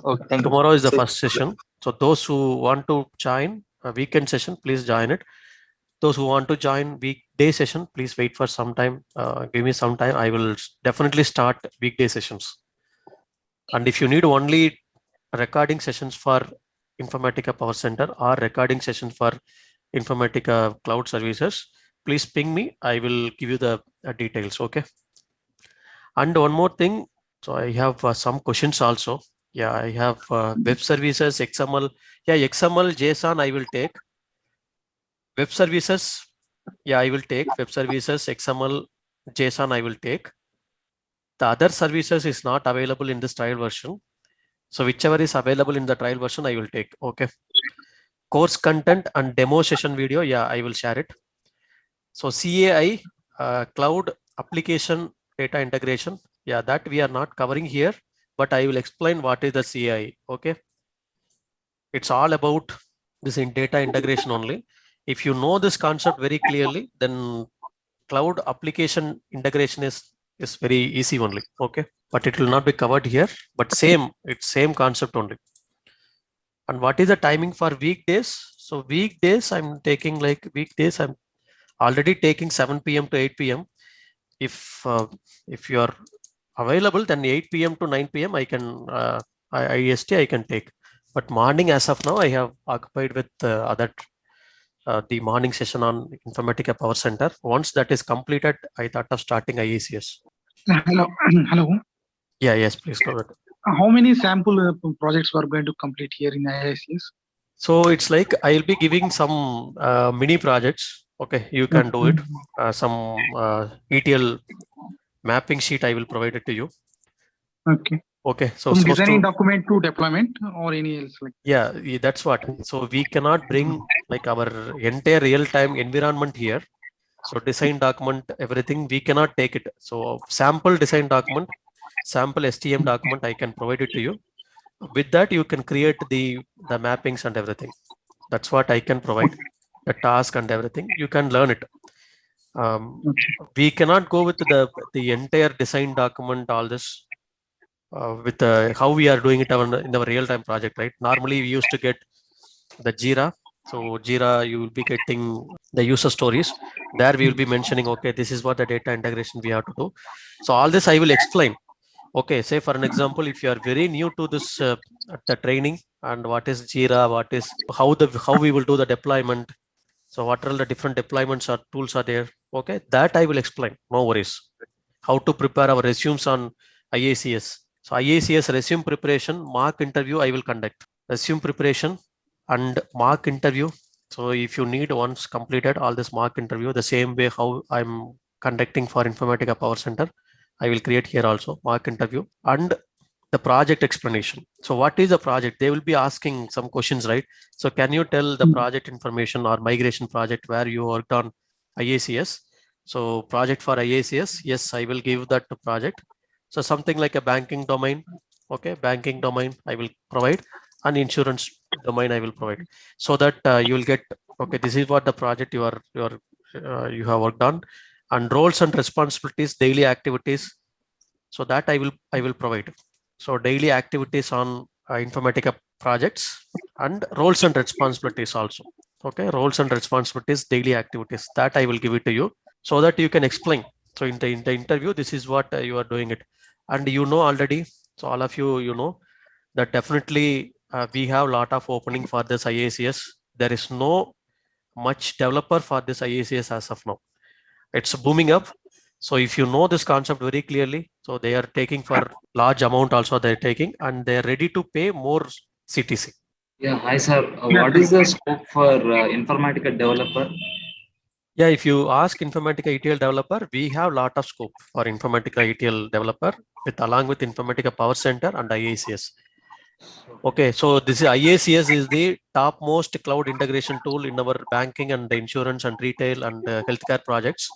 Okay, thank you. Tomorrow is the first session. So those who want to join a weekend session, please join it. Those who want to join weekday session, please wait for some time. Give me some time. I will definitely start weekday sessions. And if you need only recording sessions for Informatica PowerCenter or recording sessions for Informatica Cloud Services, please ping me. I will give you the details. Okay. And one more thing. So I have some questions also. Yeah, I have web services, XML. Yeah, XML, JSON, I will take. Web services, yeah, I will take. Web services, XML, JSON, I will take. The other services is not available in this trial version. So whichever is available in the trial version, I will take. Okay. Course content and demo session video, yeah, I will share it. So CAI, Cloud Application Data Integration, yeah, that we are not covering here, but I will explain what is the CAI. Okay. It's all about this in data integration only. If you know this concept very clearly, then cloud application integration is very easy only. Okay. But it will not be covered here, but it's same concept only. And what is the timing for weekdays? So weekdays, I'm taking like weekdays, I'm already taking 7 p.m. to 8 p.m. If you are available, then 8 p.m. to 9 p.m. I can IST I can take. But morning as of now, I have occupied with the morning session on Informatica PowerCenter. Once that is completed, I thought of starting IICS. Hello. Hello. Yeah, yes, please go ahead. How many sample projects were going to complete here in IICS? So it's like I'll be giving some mini projects. Okay, you can do it. Some ETL mapping sheet I will provide it to you. Okay. Okay, so from designing document to deployment or any else like. Yeah, that's what. So we cannot bring like our entire real-time environment here. So design document, everything we cannot take it. So sample design document, sample STM document, I can provide it to you. With that, you can create the mappings and everything. That's what I can provide. The task and everything, you can learn it. We cannot go with the entire design document, all this. With how we are doing it in our real-time project, right? Normally we used to get the Jira. So Jira, you will be getting the user stories. There we will be mentioning, okay, this is what the data integration we have to do. So all this I will explain. Okay, say for an example, if you are very new to this the training and what is Jira, what is how we will do the deployment. So what are the different deployments or tools are there? Okay, that I will explain. No worries. How to prepare our resumes on IICS. So IICS resume preparation, mock interview I will conduct. Resume preparation and mock interview. So if you need once completed all this mock interview, the same way how I'm conducting for Informatica PowerCenter, I will create here also mock interview and the project explanation. So what is the project? They will be asking some questions, right? So can you tell the project information or migration project where you worked on IICS? So project for IICS, yes, I will give that project. So something like a banking domain, okay, banking domain I will provide, and insurance domain I will provide, so that you will get, okay, this is what the project you have worked on, and roles and responsibilities, daily activities. So that I will provide. So daily activities on Informatica projects and roles and responsibilities also. Okay, roles and responsibilities, daily activities, that I will give it to you so that you can explain. So in the interview, this is what you are doing it, and you know already. So all of you, you know that definitely we have a lot of opening for this IICS. There is no much developer for this IICS as of now. It's booming up. So if you know this concept very clearly, so they are taking for large amount also they're taking, and they're ready to pay more CTC. Yeah, hi sir. What is the scope for Informatica developer? Yeah, if you ask Informatica ETL developer, we have lot of scope for Informatica ETL developer along with Informatica PowerCenter and IICS. Okay, so this is IICS is the topmost cloud integration tool in our banking and insurance and retail and healthcare projects.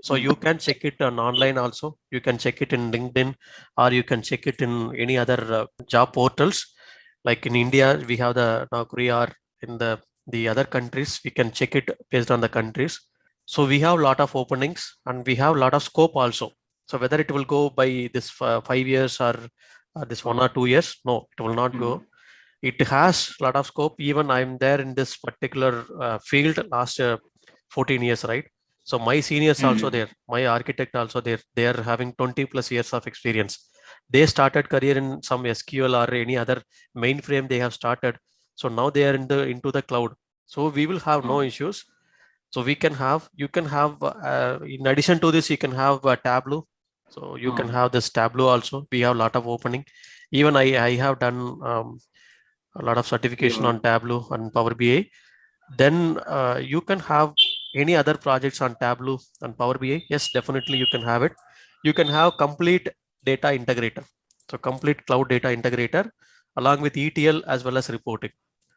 So you can check it on online also. You can check it in LinkedIn, or you can check it in any other job portals. Like in India, we have the Naukri, or in the other countries, we can check it based on the countries. So we have a lot of openings and we have a lot of scope also. So whether it will go by this 5 years or this 1 or 2 years, no, it will not go. It has a lot of scope. Even I'm there in this particular field last 14 years, right? So my seniors also there, my architect also there, they are having 20 plus years of experience. They started career in some SQL or any other mainframe they have started. So now they are into the cloud. So we will have no issues. So we can have, you can have, in addition to this, you can have a Tableau. So you can have this Tableau also. We have a lot of opening. Even I have done a lot of certification on Tableau and Power BI. Then you can have any other projects on Tableau and Power BI. Yes, definitely you can have it. You can have complete data integrator. So complete cloud data integrator along with ETL as well as reporting.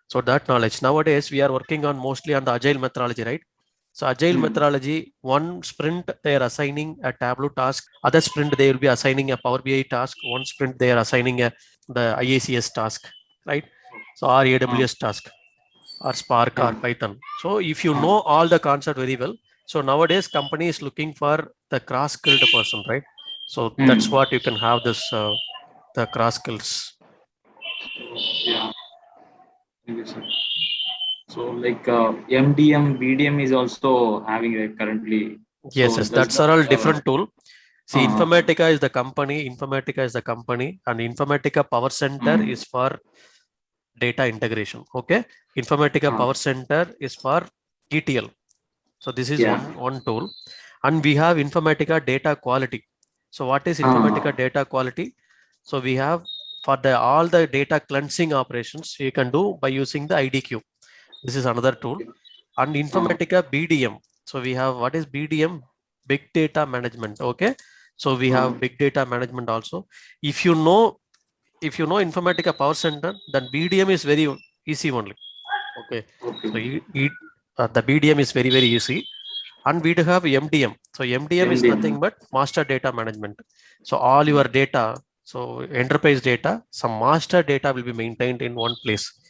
So that knowledge. Nowadays, we are working on mostly on the agile methodology, right? So agile methodology, one sprint they are assigning a Tableau task, other sprint they will be assigning a Power BI task, one sprint they are assigning the IICS task, right? So or AWS task or Spark or Python. So if you know all the concept very well, so nowadays company is looking for the cross-skilled person, right? So that's what you can have this the cross skills. Yeah. Thank you, sir. So like MDM, Bdm is also having it currently. Yes, so yes, that's all different tool. See, Uh-huh. Informatica is the company, and Informatica PowerCenter is for data integration. Okay, Informatica PowerCenter is for ETL. So this is one tool, and we have Informatica data quality. So what is Informatica data quality? So we have for all the data cleansing operations you can do by using the IDQ. This is another tool, and Informatica Bdm. So we have, what is Bdm? Big data management. Okay, so we have big data management also. If you know Informatica PowerCenter, then Bdm is very easy only. Okay, so the Bdm is very easy, and we do have MDM. So MDM is nothing but master data management. So all your data, so enterprise data, some master data will be maintained in one place.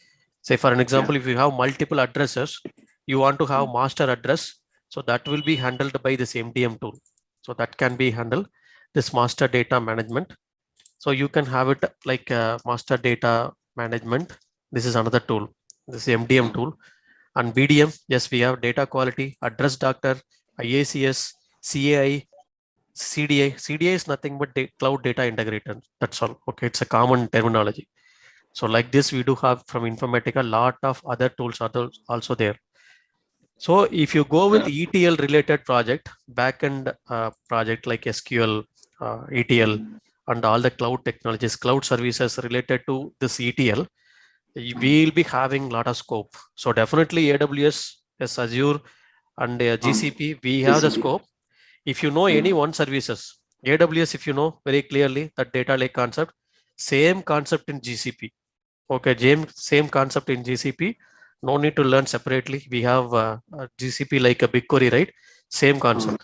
Say for an example, if you have multiple addresses, you want to have master address, so that will be handled by this MDM tool. So that can be handled, this master data management. So you can have it like master data management. This is another tool, this is MDM tool. And Bdm, yes, we have data quality, address doctor, IICS, CAI, CDI. CDI is nothing but cloud data integrator. That's all. Okay, it's a common terminology. So like this, we do have from Informatica a lot of other tools are also there. So if you go with ETL related project, backend project like SQL, ETL, and all the cloud technologies, cloud services related to this ETL, we'll be having a lot of scope. So definitely AWS, yes, Azure, and GCP, we have the scope. If you know any one services, AWS, if you know very clearly that data lake concept, same concept in GCP. Okay, same concept in GCP. No need to learn separately. We have GCP like a Bigquery, right? Same concept.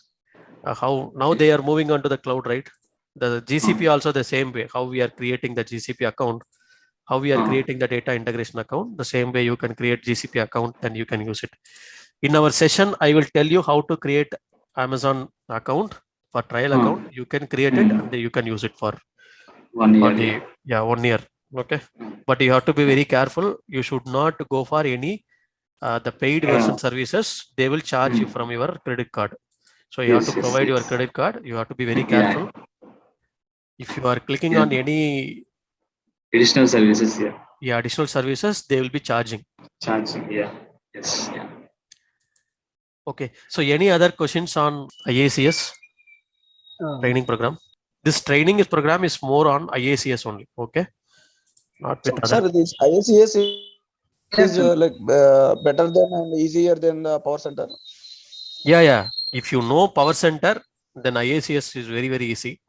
how now they are moving on to the cloud, right? The GCP also the same way, how we are creating the GCP account, how we are creating the data integration account, the same way you can create GCP account, then you can use it. In our session, I will tell you how to create Amazon account for trial account. You can create it and you can use it for 1 year. 1 year. Okay. But you have to be very careful. You should not go for any the paid version services. They will charge you from your credit card. So you have to provide your credit card. You have to be very careful. If you are clicking on any additional services, additional services, they will be charging. Yes. Okay. So any other questions on IICS training program? This training program is more on IICS only. Okay. Not with Sir, other. this IICS is better than and easier than the PowerCenter. Yeah. If you know PowerCenter, then IICS is very, very easy.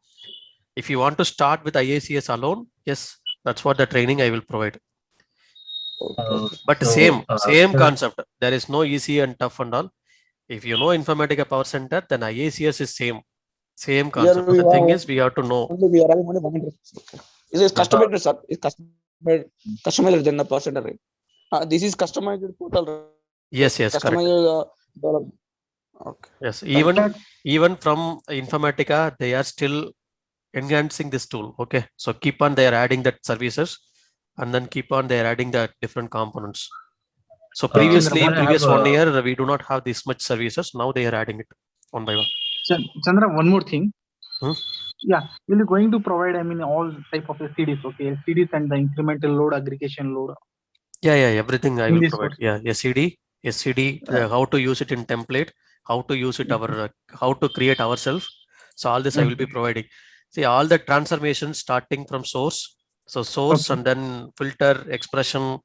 If you want to start with IICS alone, yes, that's what the training I will provide. But same concept. There is no easy and tough and all. If you know Informatica PowerCenter, then IICS is same concept. The thing is, we have to know. We are having only one interest. Is customized, sir? Is customized than the PowerCenter, right? This is customized portal. Right? Yes, customized. Okay. Yes, even from Informatica, they are still enhancing this tool. Okay, so keep on they are adding that services, and then keep on they are adding the different components. So previously, previous 1 year, we do not have this much services. Now they are adding it one by one. Chandra, one more thing. Yeah, will you going to provide, all type of SCDs, okay? SCDs and the incremental load, aggregation load. Yeah, everything I will provide. Yeah, SCD, how to use it in template, how to use it how to create ourselves. So all this I will be providing. See, all the transformations starting from source. So source and then filter, expression,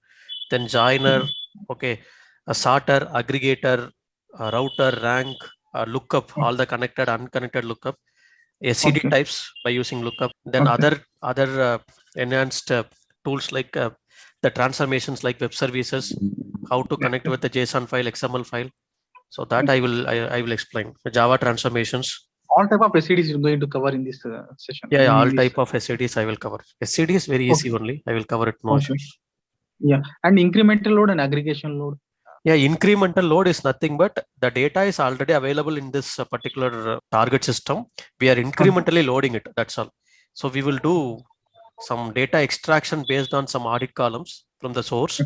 then joiner, okay, a sorter, aggregator, a router, rank, lookup, all the connected, unconnected lookup, SCD types by using lookup, then other enhanced tools like the transformations like web services, how to connect with the JSON file, XML file. So that I will explain. Java transformations. All type of SCDs you're going to cover in this session. Yeah, all type of SCDs I will cover. SCD is very easy only. I will cover it, no issues. Yeah, and incremental load and aggregation load. Yeah, incremental load is nothing but the data is already available in this particular target system. We are incrementally loading it. That's all. So we will do some data extraction based on some audit columns from the source.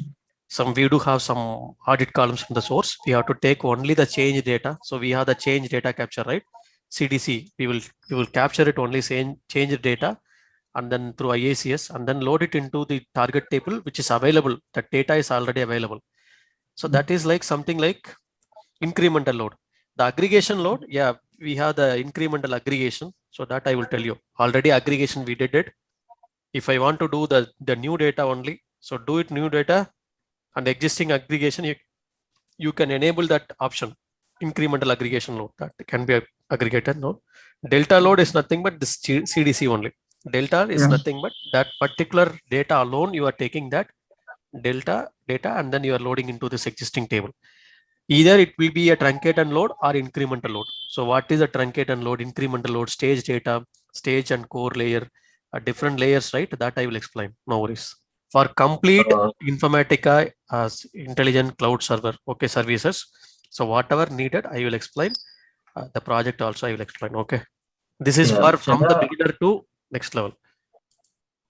We do have some audit columns from the source. We have to take only the change data. So we have the change data capture, right? CDC. We will capture it only change data, and then through IICS, and then load it into the target table, which is available. That data is already available. So that is like something like incremental load. The aggregation load, yeah, we have the incremental aggregation. So that I will tell you. Already aggregation we did it. If I want to do the new data only, so do it new data and existing aggregation, you can enable that option, incremental aggregation load, that can be aggregated node. Delta load is nothing but this CDC only. Delta is nothing but that particular data alone. You are taking that delta data and then you are loading into this existing table. Either it will be a truncate and load or incremental load. So what is a truncate and load? Incremental load, stage data, stage and core layer, different layers, right? That I will explain. No worries. For complete Informatica intelligent cloud server, okay, services. So whatever needed, I will explain. The project also I will explain. Okay. This is for from the beginner to next level.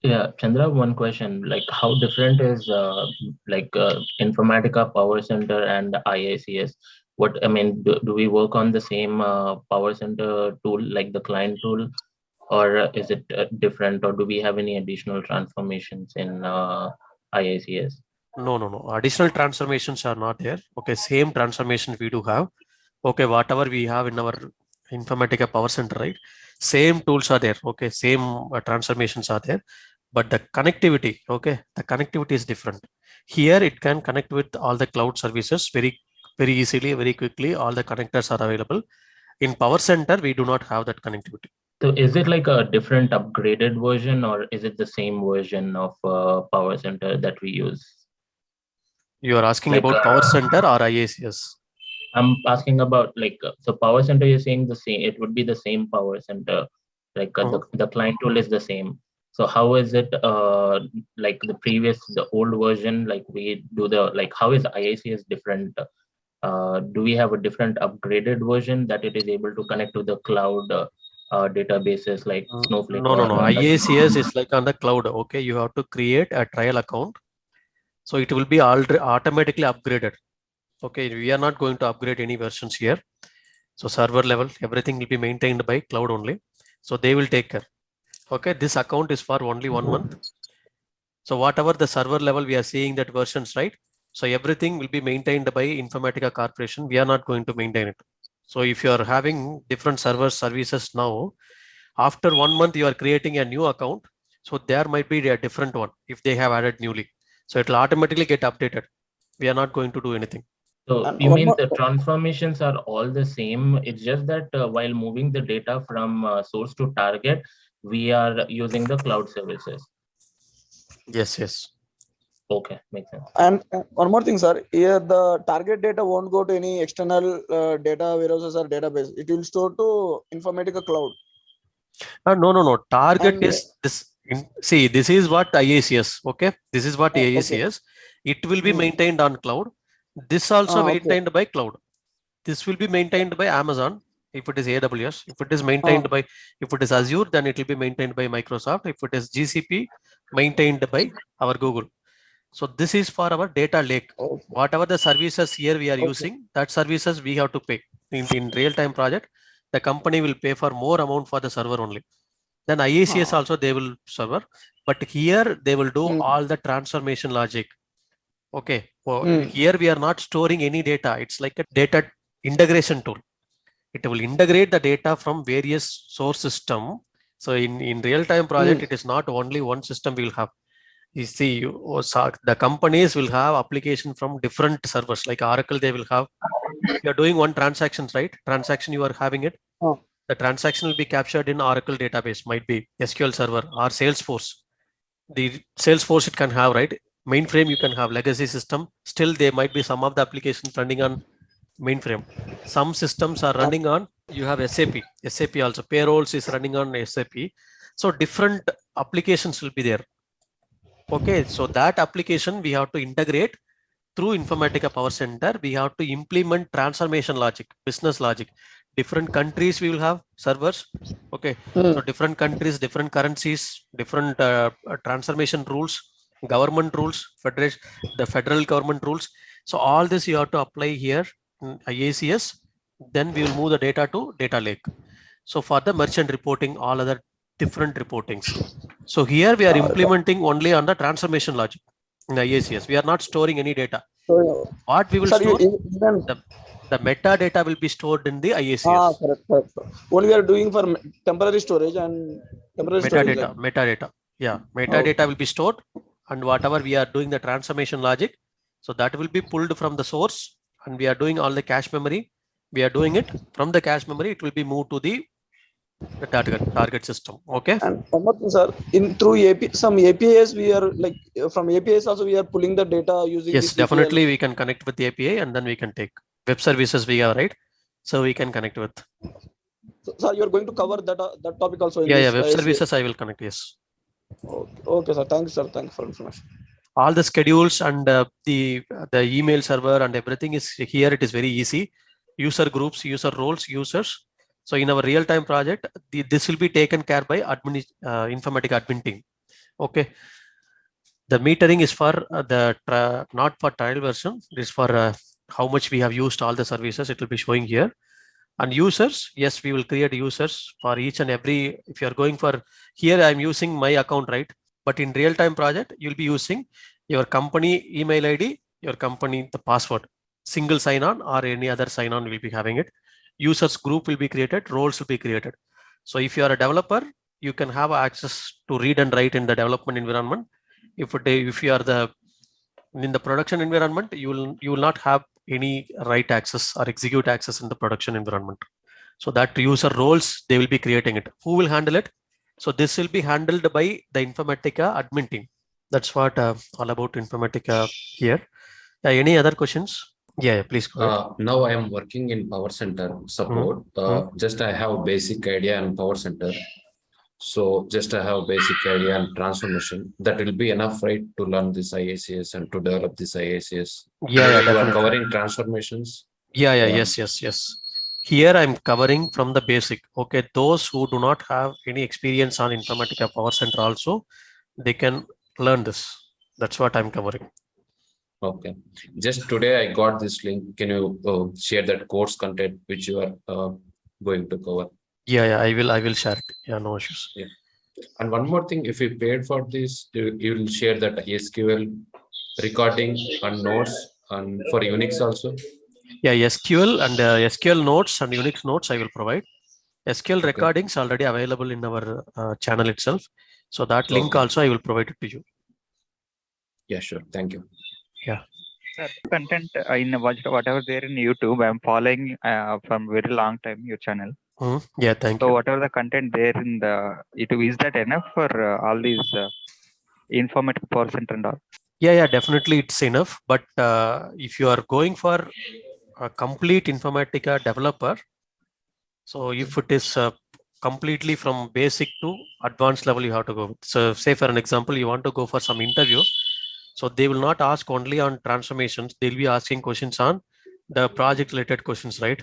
Yeah, Chandra, one question, like how different is Informatica PowerCenter and IICS? Do we work on the same PowerCenter tool, like the client tool, or is it different, or do we have any additional transformations in IICS? No. Additional transformations are not there. Okay, same transformation we do have. Okay, whatever we have in our Informatica PowerCenter, right? Same tools are there. Okay, same transformations are there. But the connectivity, okay, the connectivity is different. Here it can connect with all the cloud services very easily, very quickly. All the connectors are available. In PowerCenter, we do not have that connectivity. So is it like a different upgraded version, or is it the same version of PowerCenter that we use? You are asking about PowerCenter or IICS? I'm asking about like, so PowerCenter, you're saying the same, it would be the same PowerCenter, like the client tool is the same. So how is it like the old version, like we do like how is IICS different? Do we have a different upgraded version that it is able to connect to the cloud databases like Snowflake? No. IICS is like on the cloud. Okay, you have to create a trial account. So it will be automatically upgraded. Okay, we are not going to upgrade any versions here. So server level, everything will be maintained by cloud only. So they will take care. Okay, this account is for only 1 month. So whatever the server level we are seeing that versions, right? So everything will be maintained by Informatica Corporation. We are not going to maintain it. So if you are having different server services now, after 1 month you are creating a new account. So there might be a different one if they have added newly. So it will automatically get updated. We are not going to do anything. So And you one mean more- the transformations are all the same? It's just that while moving the data from source to target, we are using the cloud services. Yes. Okay, makes sense. And one more thing, sir. Here the target data won't go to any external data warehouses or database. It will store to Informatica Cloud. No. Target And is this. See, this is what IICS. Okay, this is what okay. IICS. It will be maintained on cloud. This also Okay. maintained by cloud. This will be maintained by Amazon. If it is AWS, if it is maintained by, if it is Azure, then it will be maintained by Microsoft. If it is GCP, maintained by our Google. So this is for our data lake. Okay. Whatever the services here we are using, that services we have to pay. In real-time project, the company will pay for more amount for the server only. Then IICS also they will server, but here they will do all the transformation logic. Okay, well, here we are not storing any data. It's like a data integration tool. It will integrate the data from various source system. So in real-time project, it is not only one system we will have. You see, the companies will have application from different servers. Like Oracle, they will have. You're doing one transaction, right? Transaction you are having it. The transaction will be captured in Oracle database, might be SQL Server or Salesforce. The Salesforce it can have, right? Mainframe you can have legacy system. Still, there might be some of the applications running on mainframe. Some systems are running on, you have SAP. SAP also, payrolls is running on SAP. So different applications will be there. Okay, so that application we have to integrate through Informatica PowerCenter. We have to implement transformation logic, business logic. Different countries we will have servers. Okay, so different countries, different currencies, different transformation rules, government rules, the federal government rules. So all this you have to apply here in IICS. Then we will move the data to data lake. So for the merchant reporting, all other different reportings. So here we are implementing only on the transformation logic in IICS. We are not storing any data. What we will store, the metadata will be stored in the IICS. Correct. What we are doing for temporary storage and temporary metadata. Yeah, metadata will be stored, and whatever we are doing the transformation logic, so that will be pulled from the source, and we are doing all the cache memory. We are doing it from the cache memory. It will be moved to the target system. Okay. And one more thing, sir. Through some APIs we are like from APIs also we are pulling the data using. Yes, definitely we can connect with the API and then we can take web services we have, right? So we can connect with. So, sir, you are going to cover that topic also. Yeah, web services I will connect. Yes. Okay, sir. Thanks, sir. Thanks for information. All the schedules and the email server and everything is here. It is very easy. User groups, user roles, users. So in our real-time project, this will be taken care by Informatica admin team. Okay. The metering is for not for trial version. It is for how much we have used all the services. It will be showing here. And users, yes, we will create users for each and every. If you are going for here, I'm using my account, right? But in real-time project, you'll be using your company email ID, your company, the password, single sign-on or any other sign-on will be having it. Users group will be created, roles will be created. So if you are a developer, you can have access to read and write in the development environment. If you are in the production environment, you will not have any write access or execute access in the production environment. So that user roles, they will be creating it. Who will handle it? So this will be handled by the Informatica admin team. That's what all about Informatica here. Any other questions? Yeah, please go ahead. Now I am working in PowerCenter support. Just I have basic idea on PowerCenter. So just I have basic idea on transformation. That will be enough, right, to learn this IICS and to develop this IICS. Yeah, You are definitely. covering transformations. Yes. Here I'm covering from the basic. Okay, those who do not have any experience on Informatica PowerCenter also, they can learn this. That's what I'm covering. Okay. Just today I got this link. Can you share that course content which you are going to cover? Yeah, I will share it. Yeah, no issues. Yeah. And one more thing, if you paid for this, you will share that SQL recording and notes and for Unix also. Yeah, SQL and SQL notes and Unix notes I will provide. SQL recordings already available in our channel itself. So that link also I will provide it to you. Yeah, sure. Thank you. Yeah. Sir, content in whatever there in YouTube, I'm following from very long time your channel. Yeah, thank you. you. So whatever the content there in the YouTube, is that enough for all these Informatica PowerCenter and all? Yeah, definitely it's enough. But if you are going for a complete Informatica developer, so if it is completely from basic to advanced level, you have to go. So say for an example, you want to go for some interview. So they will not ask only on transformations. They'll be asking questions on the project related questions, right?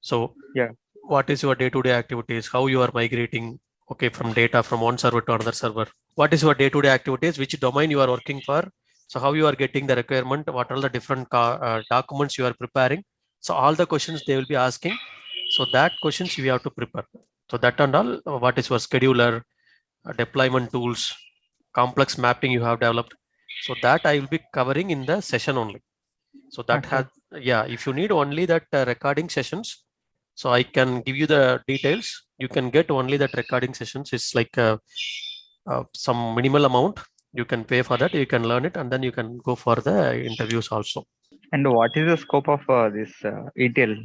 So yeah, what is your day-to-day activities? How you are migrating, okay, from data from one server to another server? What is your day-to-day activities? Which domain you are working for? So how you are getting the requirement? What are the different documents you are preparing? So all the questions they will be asking. So that questions you have to prepare. So that and all, what is your scheduler, deployment tools, complex mapping you have developed. So that I will be covering in the session only. So that has, yeah, if you need only that recording sessions, so I can give you the details. You can get only that recording sessions. It's like some minimal amount. You can pay for that. You can learn it, and then you can go for the interviews also. And what is the scope of this ETL?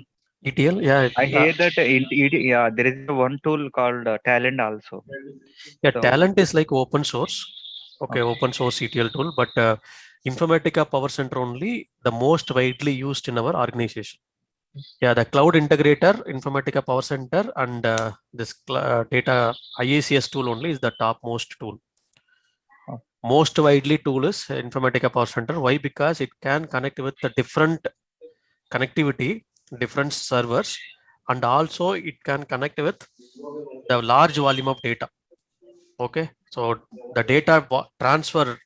ETL, yeah. I hear that yeah, there is one tool called Talent also. Yeah, so, Talent is like open source. Okay, open source ETL tool, but Informatica PowerCenter only the most widely used in our organization. Yeah, the cloud integrator, Informatica PowerCenter, and this data IICS tool only is the top most tool. Most widely tool is Informatica PowerCenter. Why? Because it can connect with the different connectivity, different servers, and also it can connect with the large volume of data. Okay, so the data transfer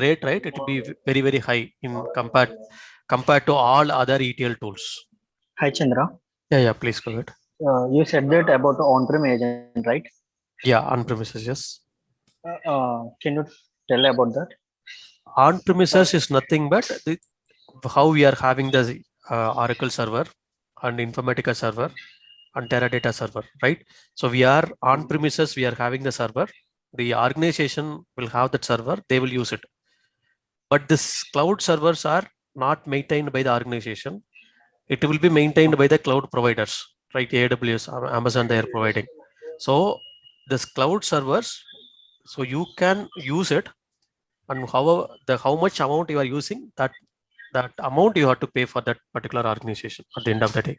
rate, right? It will be very, very high in compared to all other ETL tools. Hi, Chandra. Yeah, please go ahead. You said that about the on-prem agent, right? Yeah, on-premises, yes. Can you tell about that? On-premises is nothing but how we are having the Oracle server and Informatica server and Teradata server, right? So we are on-premises, we are having the server. The organization will have that server, they will use it. But this cloud servers are not maintained by the organization. It will be maintained by the cloud providers, right? AWS, Amazon, they are providing. So this cloud servers, so you can use it, and how much amount you are using, that amount you have to pay for that particular organization at the end of the day.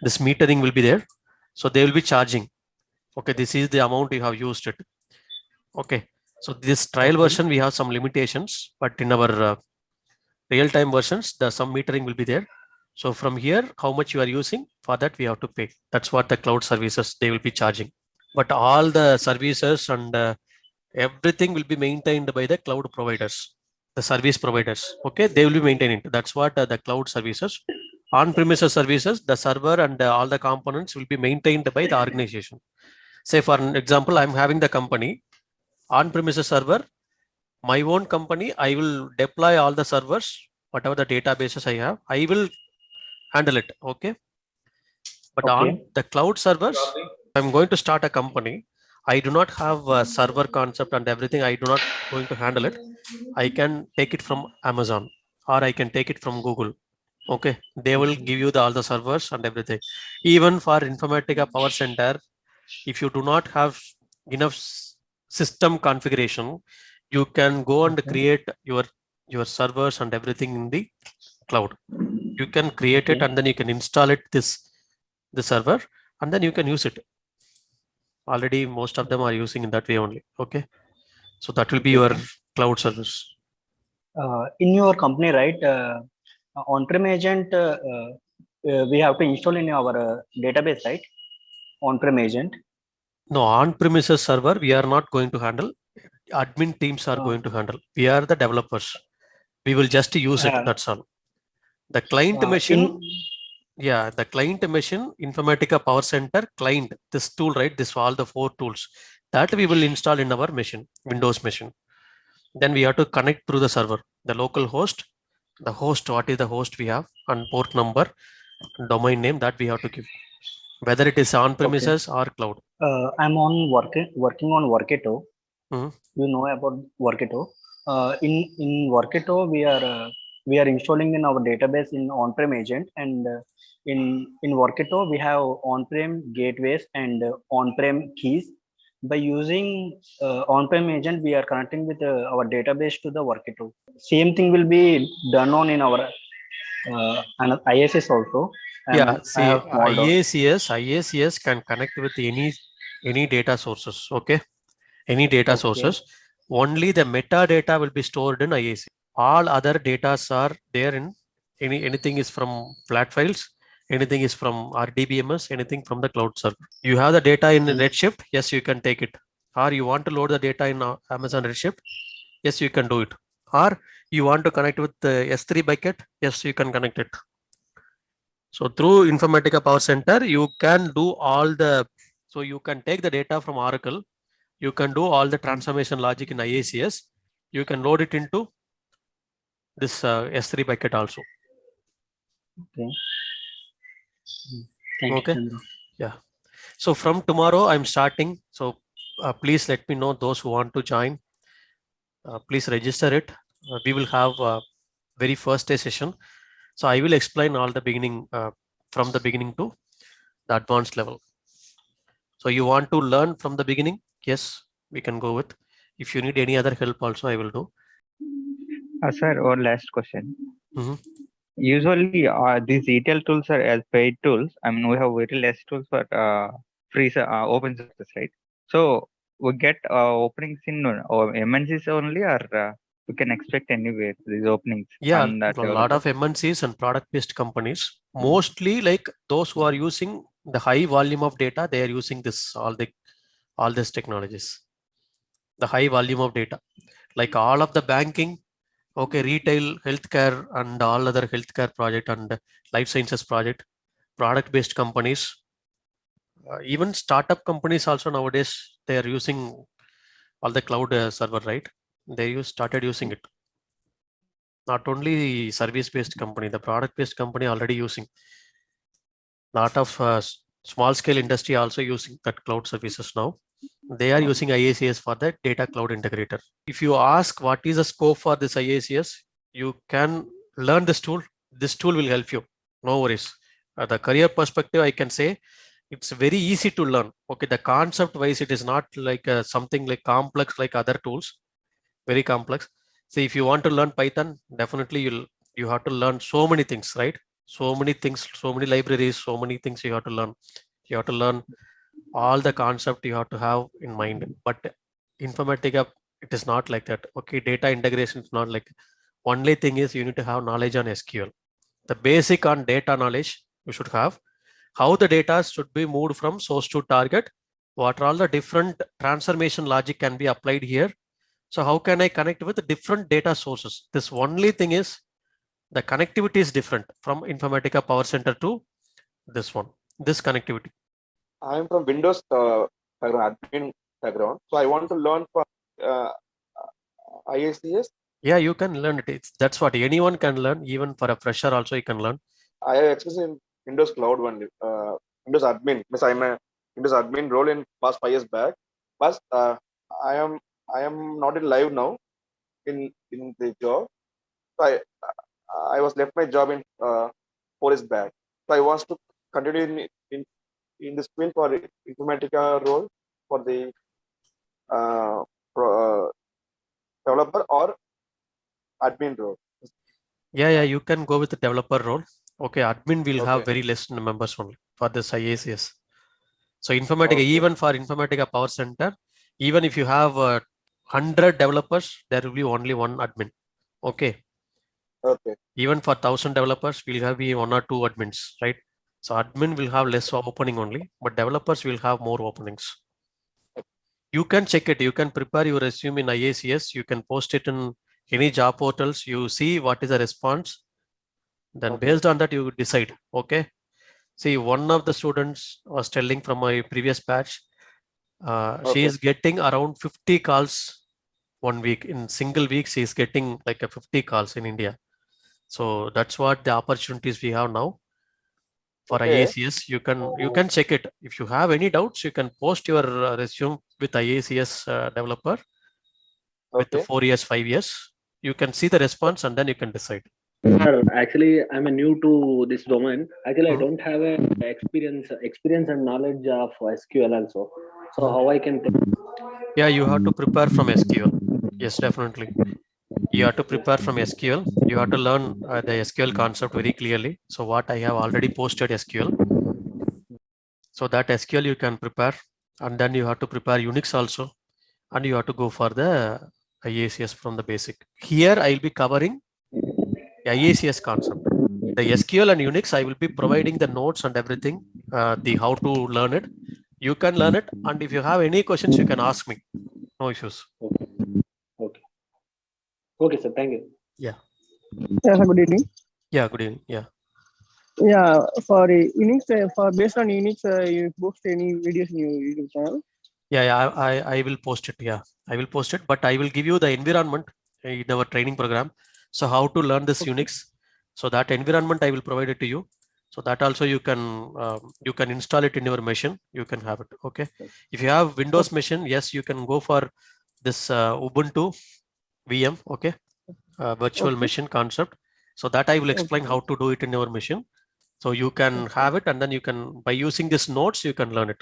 This metering will be there, so they will be charging. Okay, this is the amount you have used it. Okay, so this trial version we have some limitations, but in our real-time versions, the some metering will be there. So from here, how much you are using, for that we have to pay. That's what the cloud services they will be charging. But all the services and everything will be maintained by the cloud providers, the service providers. Okay, they will be maintaining. That's what the cloud services. On-premises services, the server and all the components will be maintained by the organization. Say for an example, I'm having the company on-premises server, my own company, I will deploy all the servers, whatever the databases I have, I will handle it. Okay. But on the cloud servers, I'm going to start a company. I do not have a server concept and everything. I do not going to handle it. I can take it from Amazon or I can take it from Google. Okay. They will give you all the servers and everything. Even for Informatica PowerCenter, if you do not have enough system configuration, you can go and create your servers and everything in the cloud. You can create it and then you can install it the server and then you can use it. Already most of them are using in that way only. Okay. So that will be your cloud service. In your company, right? On-prem agent, we have to install in our database, right? On-prem agent. No, on-premises server we are not going to handle. Admin teams are going to handle. We are the developers. We will just use it. That's all. The client machine. Yeah, the client machine, Informatica PowerCenter client, this tool, right? This all the 4 tools that we will install in our machine, Windows machine. Then we have to connect through the server, the local host, the host, what is the host we have, and port number, domain name that we have to give, whether it is on premises or cloud. I'm working on Workato. You know about Workato. In Workato, we are installing in our database in on-prem agent, and in Workato we have on-prem gateways and on-prem keys. By using on-prem agent, we are connecting with our database to the Workato. Same thing will be done on in our IICS also. Yeah, see, IICS can connect with any data sources. Okay, any data sources. Only the metadata will be stored in IICS. All other data are there in anything is from flat files, anything is from RDBMS, anything from the cloud server. You have the data in Redshift, yes, you can take it. Or you want to load the data in Amazon Redshift, yes, you can do it. Or you want to connect with the S3 bucket, yes, you can connect it. So through Informatica PowerCenter, you can do all the, so you can take the data from Oracle, you can do all the transformation logic in IICS, you can load it into this S3 bucket also. Okay. Thank you, Chandra. Yeah. So from tomorrow I'm starting. So please let me know those who want to join. Please register it. We will have a very first day session. So I will explain all the beginning from the beginning to the advanced level. So you want to learn from the beginning? Yes, we can go with. If you need any other help also, I will do. Sir, one last question. Usually, these ETL tools are as paid tools. I mean, we have very less tools for free open source, right? So we get openings in MNCs only, or we can expect anywhere these openings. Yeah, a lot of MNCs and product-based companies, mostly like those who are using the high volume of data, they are using this all these technologies. The high volume of data, like all of the banking, okay, retail, healthcare, and all other healthcare project and life sciences project, product-based companies, even startup companies also nowadays they are using all the cloud server, right? They started using it. Not only service-based company, the product-based company already using. Lot of small-scale industry also using that cloud services now. They are using IICS for the data cloud integrator. If you ask what is the scope for this IICS, you can learn this tool. This tool will help you. No worries. The career perspective, I can say it's very easy to learn. Okay, the concept wise, it is not like something like complex like other tools. Very complex. See, if you want to learn Python, definitely you have to learn so many things, right? So many things, so many libraries, so many things you have to learn. You have to learn all the concept you have to have in mind. But Informatica, it is not like that. Okay, data integration is not like. Only thing is you need to have knowledge on SQL. The basic on data knowledge you should have. How the data should be moved from source to target. What are all the different transformation logic can be applied here. So how can I connect with different data sources? This only thing is the connectivity is different from Informatica PowerCenter to this one, this connectivity. I'm from Windows admin background, so I want to learn from IICS. Yeah, you can learn it. That's what anyone can learn. Even for a fresher, also you can learn. I have experience in Windows Cloud only. Windows admin. Means I'm a Windows admin role in past 5 years back, but I am not in live now in the job. So I was left my job in 4 years back. So I want to continue in this field for Informatica role for the developer or admin role. Yeah, you can go with the developer role. Okay, admin will have very less members only for this IICS. So Informatica, even for Informatica PowerCenter, even if you have 100 developers, there will be only one admin. Okay. Okay. Even for 1,000 developers, we'll have be 1 or 2 admins, right? So admin will have less opening only, but developers will have more openings. You can check it. You can prepare your resume in IICS. You can post it in any job portals. You see what is the response. Then based on that, you decide. Okay. See, one of the students was telling from my previous batch, she is getting around 50 calls 1 week. In single week, she is getting like a 50 calls in India. So that's what the opportunities we have now for IICS. You can check it. If you have any doubts, you can post your resume with IICS developer with 4 years, 5 years. You can see the response and then you can decide. Sir, actually, I'm new to this domain. Actually, I don't have a experience and knowledge of SQL also. So how I can? Yeah, you have to prepare from SQL. Yes, definitely. You have to prepare from SQL. You have to learn the SQL concept very clearly. So what I have already posted SQL. So that SQL you can prepare, and then you have to prepare Unix also, and you have to go for the IICS from the basic. Here I'll be covering IICS concept. The SQL and Unix, I will be providing the notes and everything, the how to learn it. You can learn it, and if you have any questions, you can ask me. No issues. Okay, sir. Thank you. Yeah. Yeah, sir, good evening. Yeah, good evening. Yeah. Yeah, for Unix, for based on Unix, you post any videos in your YouTube channel? Yeah, I will post it. Yeah, I will post it, but I will give you the environment in our training program. So how to learn this Unix. So that environment I will provide it to you. So that also you can install it in your machine. You can have it. Okay. If you have Windows machine, yes, you can go for this Ubuntu VM. Okay. Virtual machine concept. So that I will explain how to do it in your machine. So you can have it, and then you can, by using these notes, you can learn it.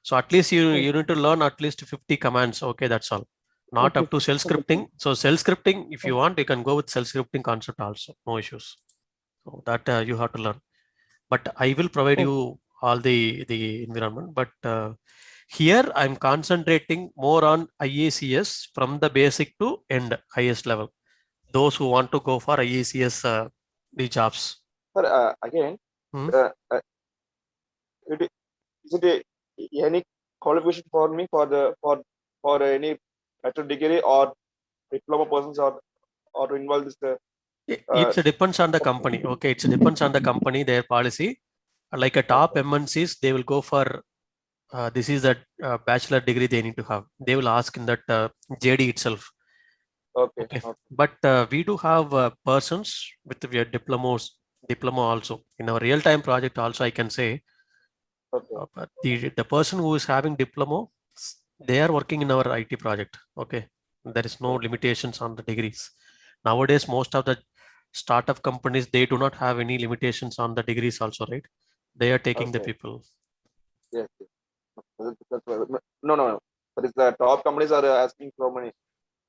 So at least you need to learn at least 50 commands. Okay, that's all. Not up to shell scripting. So shell scripting, if you want, you can go with shell scripting concept also. No issues. So that you have to learn. But I will provide you all the environment. But here I'm concentrating more on IICS from the basic to end, highest level. Those who want to go for IICS the jobs. Sir, again, is it any qualification for me for any bachelor degree or diploma persons or to involve this? It depends on the company. Okay, it depends on the company, their policy. Like a top MNCs, they will go for this is a bachelor degree they need to have. They will ask in that JD itself. Okay. But we do have persons with their diploma also in our real-time project. Also, I can say the person who is having diploma, they are working in our IT project. Okay, there is no limitations on the degrees. Nowadays, most of the startup companies, they do not have any limitations on the degrees also, right? They are taking the people. Yes. No. But it's the top companies are asking so many.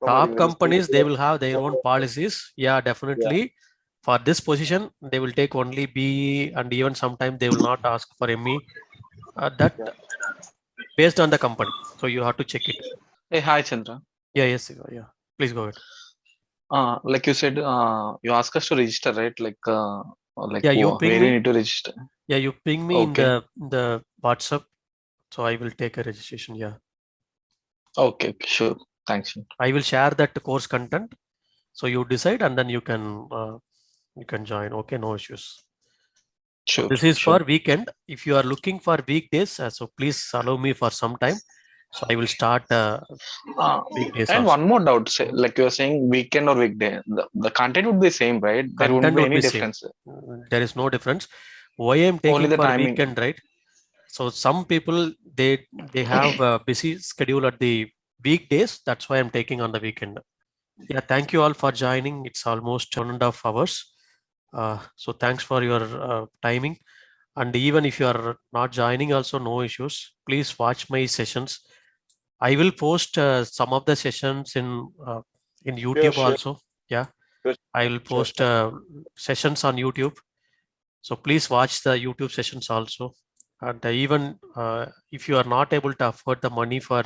Top companies, they will have their own policies. Yeah, definitely. Yeah. For this position, they will take only B, and even sometimes they will not ask for ME. Based on the company. So you have to check it. Hey, hi, Chandra. Yeah. Please go ahead. Like you said, you ask us to register, right? Yeah, you ping where me. You need to register. Yeah, you ping me in the WhatsApp. So I will take a registration. Yeah. Okay, sure. Thanks. I will share that course content. So you decide, and then you can join. Okay, no issues. Sure. So this is for weekend. If you are looking for weekdays, so please allow me for some time. So I will start weekdays. And also. one more doubt, say, like you are saying weekend or weekday, the content would be same, right? There wouldn't be any difference. There is no difference. Why I'm taking only the for timing. Weekend, right? So some people they have a busy schedule at the weekdays. That's why I'm taking on the weekend. Yeah, thank you all for joining. It's almost 1.5 hours. So thanks for your timing. And even if you are not joining, also no issues. Please watch my sessions. I will post some of the sessions in YouTube also. Yeah, I will post sessions on YouTube. So please watch the YouTube sessions also. And even if you are not able to afford the money for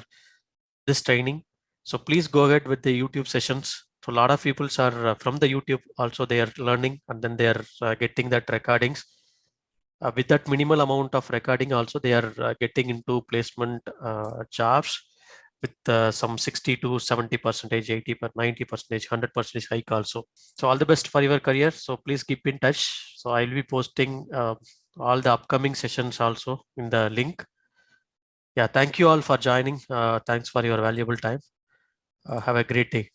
this training, so please go ahead with the YouTube sessions. So a lot of people are from the YouTube also, they are learning, and then they are getting that recordings. With that minimal amount of recording also, they are getting into placement jobs with some 60 to 70%, 80, 90%, 100% hike also. So all the best for your career. So please keep in touch. So I'll be posting all the upcoming sessions also in the link. Yeah, thank you all for joining. Thanks for your valuable time. Have a great day.